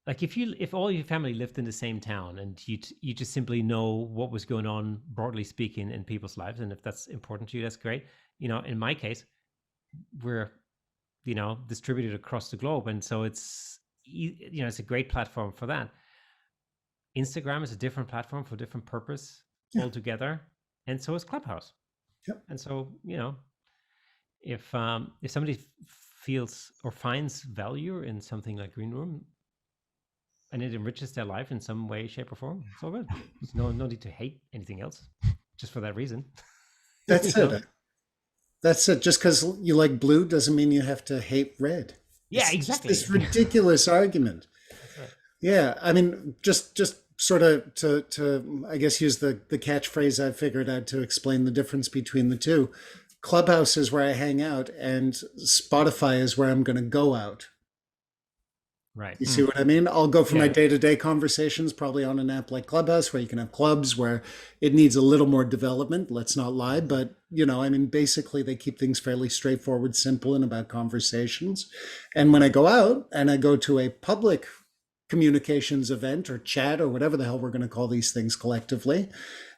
S2: like, if all your family lived in the same town and you just simply know what was going on, broadly speaking, in people's lives, and if that's important to you, that's great. In my case, we're, distributed across the globe, and so it's a great platform for that. Instagram is a different platform for a different purpose altogether, and so is Clubhouse.
S4: Yep.
S2: And so, if somebody feels or finds value in something like Green Room, and it enriches their life in some way, shape, or form, it's all good. There's no need to hate anything else just for that reason.
S4: That's it. That's it. Just because you like blue doesn't mean you have to hate red.
S2: Yeah, exactly.
S4: This ridiculous argument.
S2: That's right.
S4: Yeah, I mean, just sort of to I guess use the catchphrase I figured out to explain the difference between the two. Clubhouse is where I hang out, and Spotify is where I'm going to go out.
S2: Right.
S4: You see what I mean? I'll go for my day-to-day conversations probably on an app like Clubhouse, where you can have clubs where it needs a little more development. Let's not lie. But, I mean, basically they keep things fairly straightforward, simple, and about conversations. And when I go out and I go to a public communications event or chat or whatever the hell we're going to call these things collectively,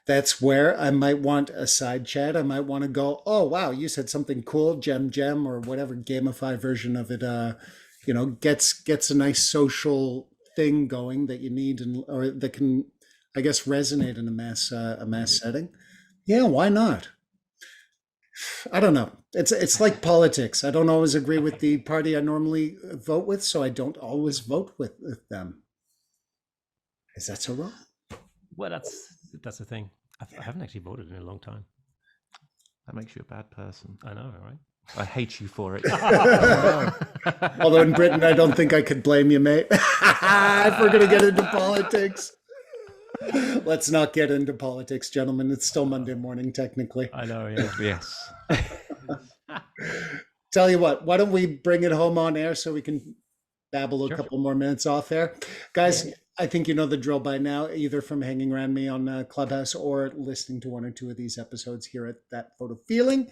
S4: that's where I might want a side chat. I might want to go, oh, wow, you said something cool, gem, or whatever gamify version of it, gets a nice social thing going that you need, or that can, I guess, resonate in a mass setting. Yeah, why not? I don't know. It's like politics. I don't always agree with the party I normally vote with, so I don't always vote with them. Is that so wrong?
S2: Well, that's the thing. I haven't actually voted in a long time.
S3: That makes you a bad person.
S2: I know, right?
S3: I hate you for it.
S4: Although in Britain, I don't think I could blame you, mate. If we're going to get into politics. Let's not get into politics, gentlemen. It's still Monday morning, technically.
S2: I know, yeah.
S3: Yes.
S4: Tell you what, why don't we bring it home on air so we can babble a couple more minutes off air. Guys, yeah. I think you know the drill by now, either from hanging around me on Clubhouse or listening to one or two of these episodes here at That Photo Feeling.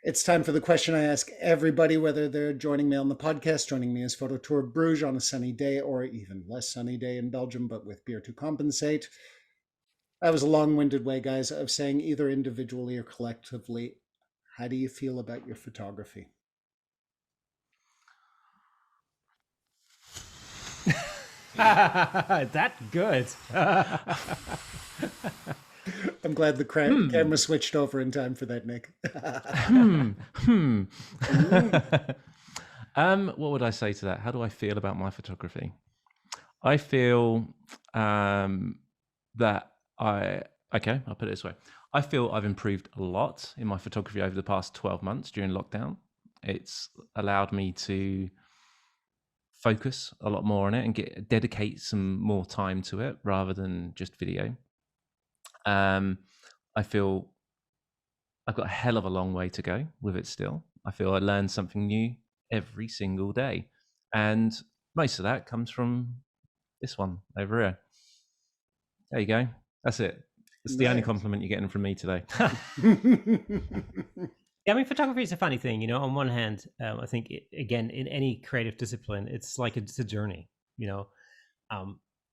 S4: It's time for the question I ask everybody, whether they're joining me on the podcast, joining me as Photo Tour Bruges on a sunny day or even less sunny day in Belgium, but with beer to compensate. That was a long-winded way, guys, of saying either individually or collectively, how do you feel about your photography?
S2: That good.
S4: I'm glad the camera switched over in time for that, Nick.
S3: What would I say to that? How do I feel about my photography? I feel that I'll put it this way. I feel I've improved a lot in my photography over the past 12 months during lockdown. It's allowed me to focus a lot more on it and dedicate some more time to it rather than just video. I feel I've got a hell of a long way to go with it still. I feel I learn something new every single day. And most of that comes from this one over here. There you go. That's it. It's the only compliment you're getting from me today.
S2: Yeah, I mean, photography is a funny thing, you know. On one hand, I think, again, in any creative discipline, it's like it's a journey, you know.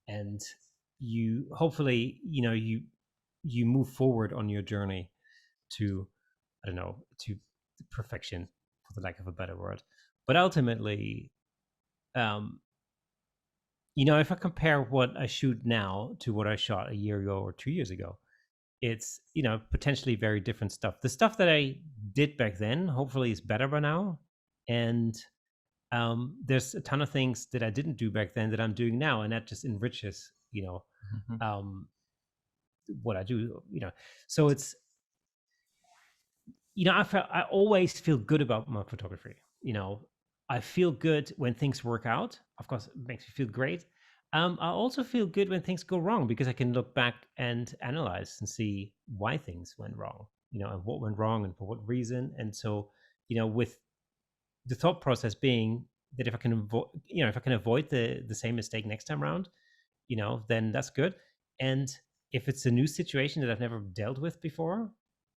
S2: And you hopefully, you know, you move forward on your journey to, I don't know, to perfection, for the lack of a better word. But ultimately, you know, if I compare what I shoot now to what I shot a year ago or 2 years ago, it's, you know, potentially very different stuff. The stuff that I did back then, hopefully, is better by now. And there's a ton of things that I didn't do back then that I'm doing now. And that just enriches, you know, what I do, you know. So it's, you know, I always feel good about my photography. You know, I feel good when things work out. Of course, it makes me feel great. I also feel good when things go wrong, because I can look back and analyze and see why things went wrong, you know, and what went wrong and for what reason. And so, you know, with the thought process being that if I can avoid the same mistake next time around, you know, then that's good. And if it's a new situation that I've never dealt with before,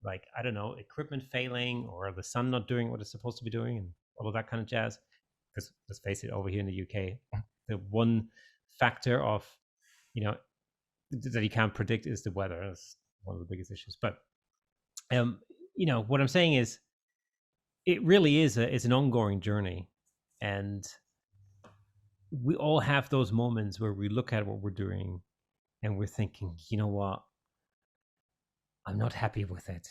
S2: like, I don't know, equipment failing or the sun not doing what it's supposed to be doing and all of that kind of jazz, because let's face it, over here in the UK, the one factor of, you know, that you can't predict is the weather. That's one of the biggest issues. But you know, what I'm saying is, it really is an ongoing journey, and we all have those moments where we look at what we're doing and we're thinking, you know what, I'm not happy with it.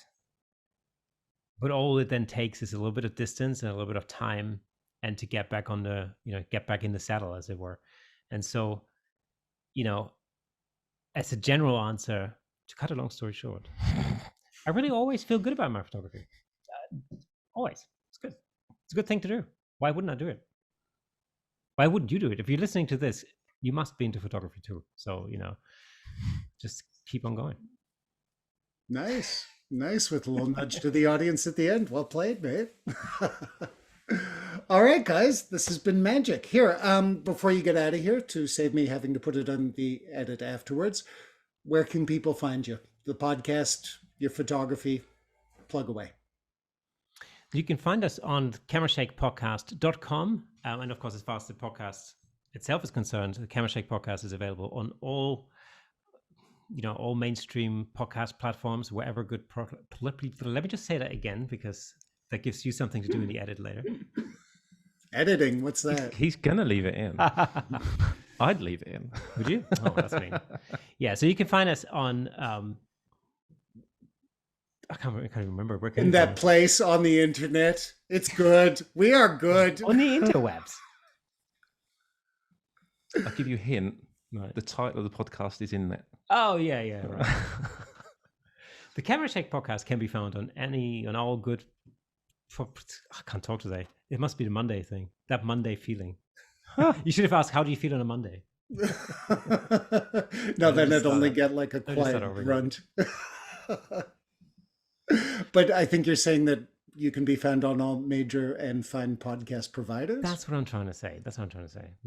S2: But all it then takes is a little bit of distance and a little bit of time, and to get back on the, you know, get back in the saddle, as it were. And so, you know, as a general answer, to cut a long story short, I really always feel good about my photography. Always. It's good. It's a good thing to do. Why wouldn't I do it? Why wouldn't you do it? If you're listening to this, you must be into photography too. So, you know, just keep on going.
S4: Nice. Nice, with a little nudge to the audience at the end. Well played, mate. All right, guys, this has been magic. Here, before you get out of here, to save me having to put it on the edit afterwards, where can people find you? The podcast, your photography, plug away.
S2: You can find us on camerashakepodcast.com. And of course, as far as the podcast itself is concerned, the Camera Shake podcast is available on all, you know, all mainstream podcast platforms, wherever good. Let me just say that again, because that gives you something to do in the edit later.
S4: Editing, what's that?
S3: He's gonna leave it in. I'd leave it in.
S2: Would you? Oh, that's mean. Yeah, so you can find us on I can't even remember. Where
S4: in that place on the internet. It's good. We are good.
S2: On the interwebs.
S3: I'll give you a hint.
S2: Right.
S3: The title of the podcast is in there.
S2: Oh, yeah, right. The Camera Shake podcast can be found on all good... I can't talk today. It must be the Monday thing. That Monday feeling. You should have asked, how do you feel on a Monday?
S4: No, then it'd only get like a quiet grunt. But I think you're saying that you can be found on all major and fine podcast providers.
S2: That's what I'm trying to say. Let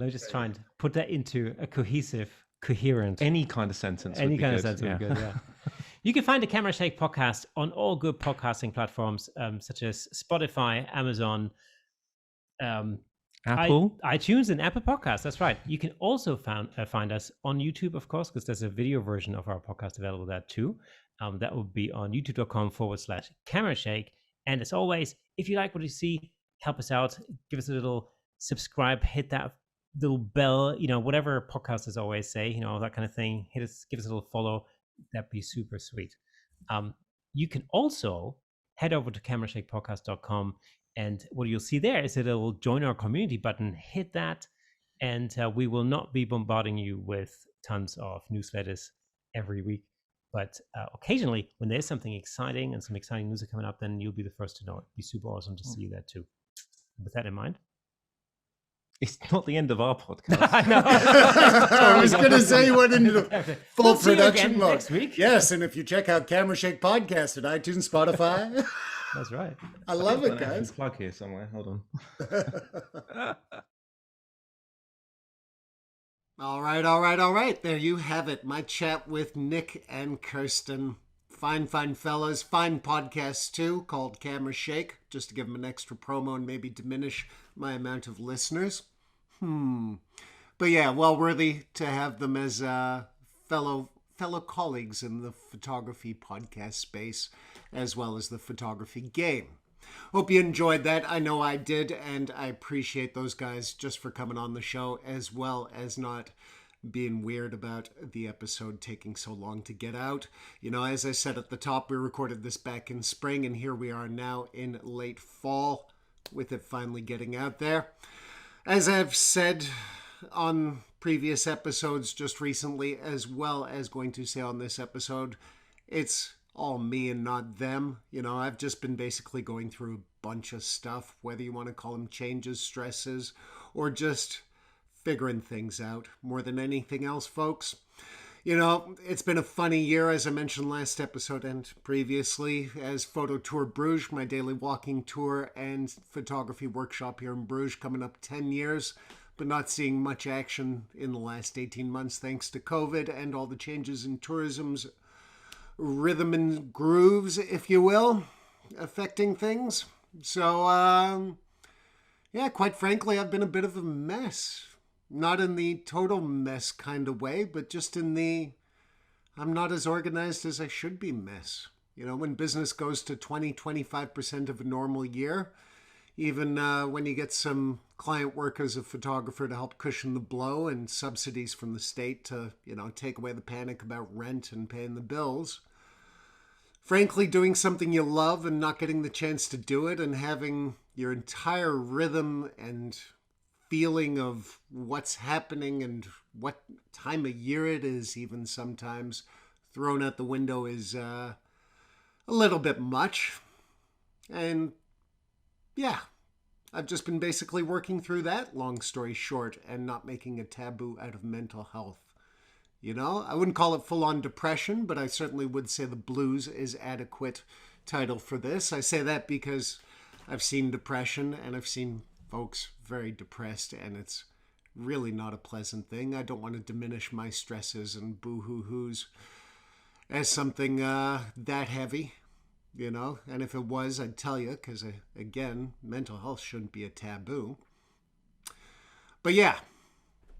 S2: me just try and put that into a coherent...
S3: Any kind of sentence
S2: Any
S3: would be
S2: kind
S3: good.
S2: of sentence would be good, yeah. You can find the Camera Shake podcast on all good podcasting platforms, such as Spotify, Amazon,
S3: Apple,
S2: iTunes, and Apple Podcasts. That's right. You can also find us on YouTube, of course, because there's a video version of our podcast available there too. That will be on youtube.com/Camera Shake. And as always, if you like what you see, help us out. Give us a little subscribe, hit that little bell, whatever podcasters always say, that kind of thing. Give us a little follow. That'd be super sweet. You can also head over to camerashakepodcast.com, and what you'll see there is a little join our community button. Hit that, and we will not be bombarding you with tons of newsletters every week. But occasionally, when there's something exciting and some exciting news are coming up, then you'll be the first to know it. It'd be super awesome to see you there too. With that in mind.
S3: It's not the end of our podcast.
S2: I know.
S4: I was going to say you went into the full production mode
S2: next week.
S4: Yes, and if you check out Camera Shake Podcast at iTunes, Spotify.
S2: That's right.
S4: I love it, guys.
S3: Plug here somewhere. Hold on.
S1: All right. There you have it. My chat with Nick and Kirsten. Fine fellas. Fine podcasts too, called Camera Shake, just to give them an extra promo and maybe diminish my amount of listeners. But yeah, well worthy to have them as fellow colleagues in the photography podcast space, as well as the photography game. Hope you enjoyed that. I know I did, and I appreciate those guys just for coming on the show, as well as not being weird about the episode taking so long to get out. As I said at the top, we recorded this back in spring, and here we are now in late fall with it finally getting out there. As I've said on previous episodes just recently, as well as going to say on this episode, it's all me and not them. I've just been basically going through a bunch of stuff, whether you want to call them changes, stresses, or just figuring things out more than anything else, folks. It's been a funny year, as I mentioned last episode and previously, as Photo Tour Bruges, my daily walking tour and photography workshop here in Bruges, coming up 10 years, but not seeing much action in the last 18 months thanks to COVID and all the changes in tourism's rhythm and grooves, if you will, affecting things. So, quite frankly, I've been a bit of a mess. Not in the total mess kind of way, but just in the I'm not as organized as I should be mess. When business goes to 20-25% of a normal year, even when you get some client work as a photographer to help cushion the blow and subsidies from the state to, take away the panic about rent and paying the bills. Frankly, doing something you love and not getting the chance to do it and having your entire rhythm and feeling of what's happening and what time of year it is even sometimes thrown out the window is a little bit much. And yeah, I've just been basically working through that, long story short, and not making a taboo out of mental health. I wouldn't call it full-on depression, but I certainly would say the blues is adequate title for this. I say that because I've seen depression and I've seen folks very depressed, and it's really not a pleasant thing. I don't want to diminish my stresses and boo-hoo-hoos as something that heavy, and if it was, I'd tell you, because again, mental health shouldn't be a taboo. But yeah,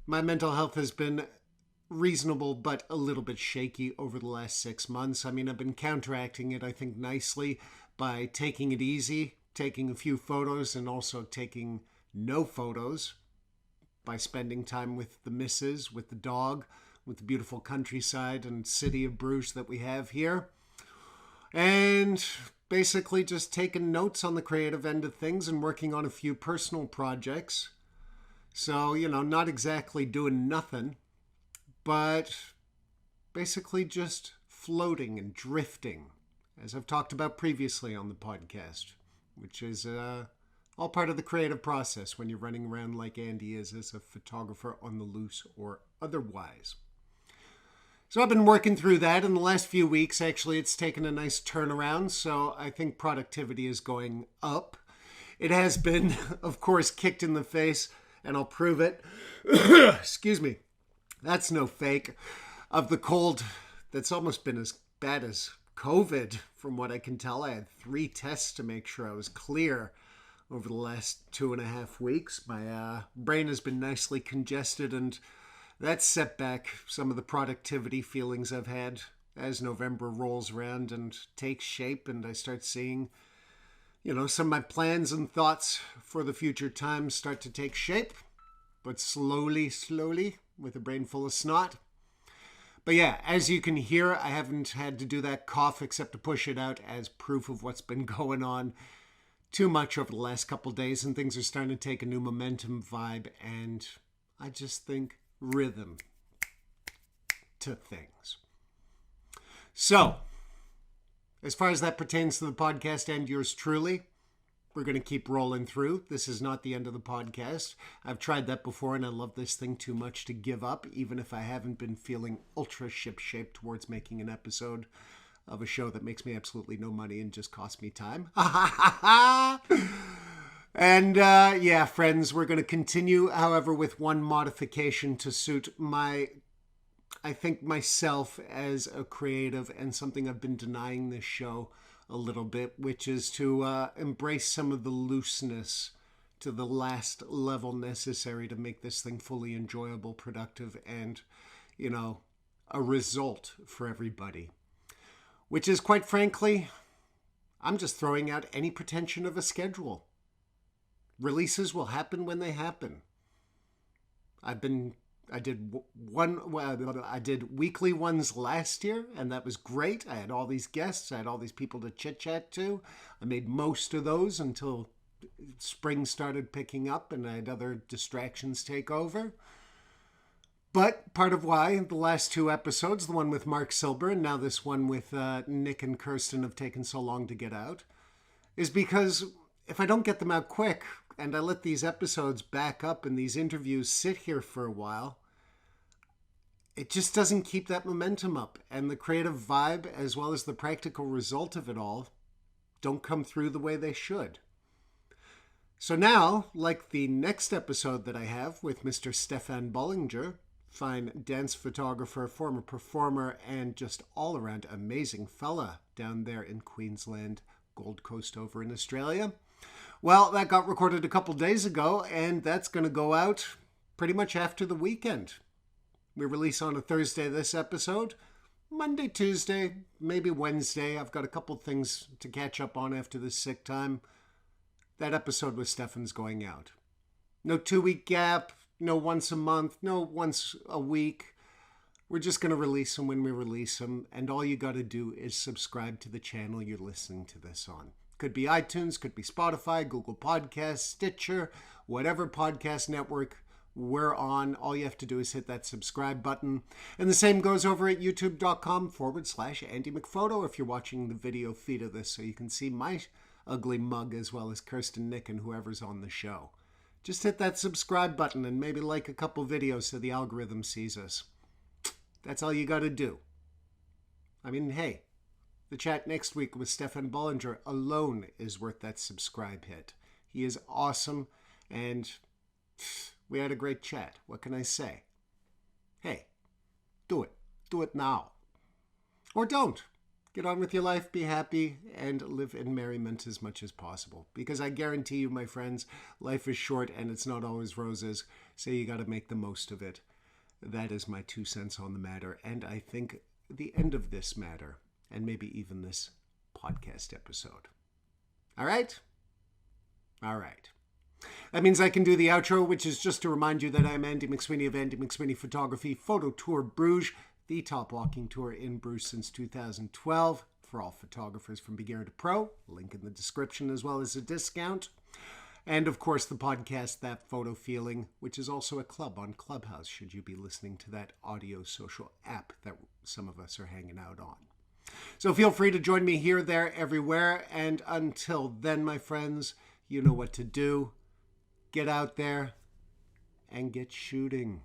S1: my mental health has been reasonable but a little bit shaky over the last 6 months. I've been counteracting it, I think, nicely by taking it easy, taking a few photos, and also taking no photos by spending time with the missus, with the dog, with the beautiful countryside and city of Bruges that we have here. And basically just taking notes on the creative end of things and working on a few personal projects. So, not exactly doing nothing, but basically just floating and drifting, as I've talked about previously on the podcast, which is all part of the creative process when you're running around like Andy is as a photographer on the loose or otherwise. So I've been working through that in the last few weeks. Actually, it's taken a nice turnaround, so I think productivity is going up. It has been, of course, kicked in the face, and I'll prove it. Excuse me. That's no fake. Of the cold that's almost been as bad as COVID, from what I can tell. I had 3 tests to make sure I was clear over the last 2.5 weeks. My brain has been nicely congested, and that's set back some of the productivity feelings I've had as November rolls around and takes shape, and I start seeing, some of my plans and thoughts for the future times start to take shape, but slowly, with a brain full of snot. But yeah, as you can hear, I haven't had to do that cough except to push it out as proof of what's been going on too much over the last couple days, and things are starting to take a new momentum vibe, and I just think rhythm to things. So, as far as that pertains to the podcast and yours truly, we're going to keep rolling through. This is not the end of the podcast. I've tried that before, and I love this thing too much to give up, even if I haven't been feeling ultra ship-shape towards making an episode of a show that makes me absolutely no money and just costs me time. And yeah, friends, we're going to continue, however, with one modification to suit myself as a creative, and something I've been denying this show a little bit, which is to embrace some of the looseness to the last level necessary to make this thing fully enjoyable, productive, and, a result for everybody. Which is, quite frankly, I'm just throwing out any pretension of a schedule. Releases will happen when they happen. I did weekly ones last year, and that was great. I had all these guests. I had all these people to chit-chat to. I made most of those until spring started picking up and I had other distractions take over. But part of why the last 2 episodes, the one with Mark Silber and now this one with Nick and Kirsten, have taken so long to get out, is because if I don't get them out quick, and I let these episodes back up and these interviews sit here for a while, it just doesn't keep that momentum up. And the creative vibe, as well as the practical result of it all, don't come through the way they should. So now, like the next episode that I have with Mr. Stefan Bollinger, fine dance photographer, former performer, and just all-around amazing fella down there in Queensland, Gold Coast over in Australia. Well, that got recorded a couple days ago, and that's going to go out pretty much after the weekend. We release on a Thursday this episode. Monday, Tuesday, maybe Wednesday. I've got a couple things to catch up on after this sick time. That episode with Stefan's going out. No 2-week gap, no once a month, no once a week. We're just going to release them when we release them, and all you got to do is subscribe to the channel you're listening to this on. Could be iTunes, could be Spotify, Google Podcasts, Stitcher, whatever podcast network we're on. All you have to do is hit that subscribe button. And the same goes over at youtube.com/Andy McPhoto if you're watching the video feed of this, so you can see my ugly mug as well as Kirsten, Nick, and whoever's on the show. Just hit that subscribe button and maybe like a couple videos so the algorithm sees us. That's all you got to do. I mean, hey, the chat next week with Stefan Bollinger alone is worth that subscribe hit. He is awesome, and we had a great chat. What can I say? Hey, do it. Do it now. Or don't. Get on with your life, be happy, and live in merriment as much as possible. Because I guarantee you, my friends, life is short and it's not always roses, so you got to make the most of it. That is my 2 cents on the matter, and I think the end of this matter, and maybe even this podcast episode. All right? All right. That means I can do the outro, which is just to remind you that I'm Andy McSweeney of Andy McSweeney Photography, Photo Tour Bruges, the top walking tour in Bruges since 2012. for all photographers from beginner to pro. Link in the description as well as a discount. And of course, the podcast, That Photo Feeling, which is also a club on Clubhouse, should you be listening to that audio social app that some of us are hanging out on. So feel free to join me here, there, everywhere. And until then, my friends, you know what to do. Get out there and get shooting.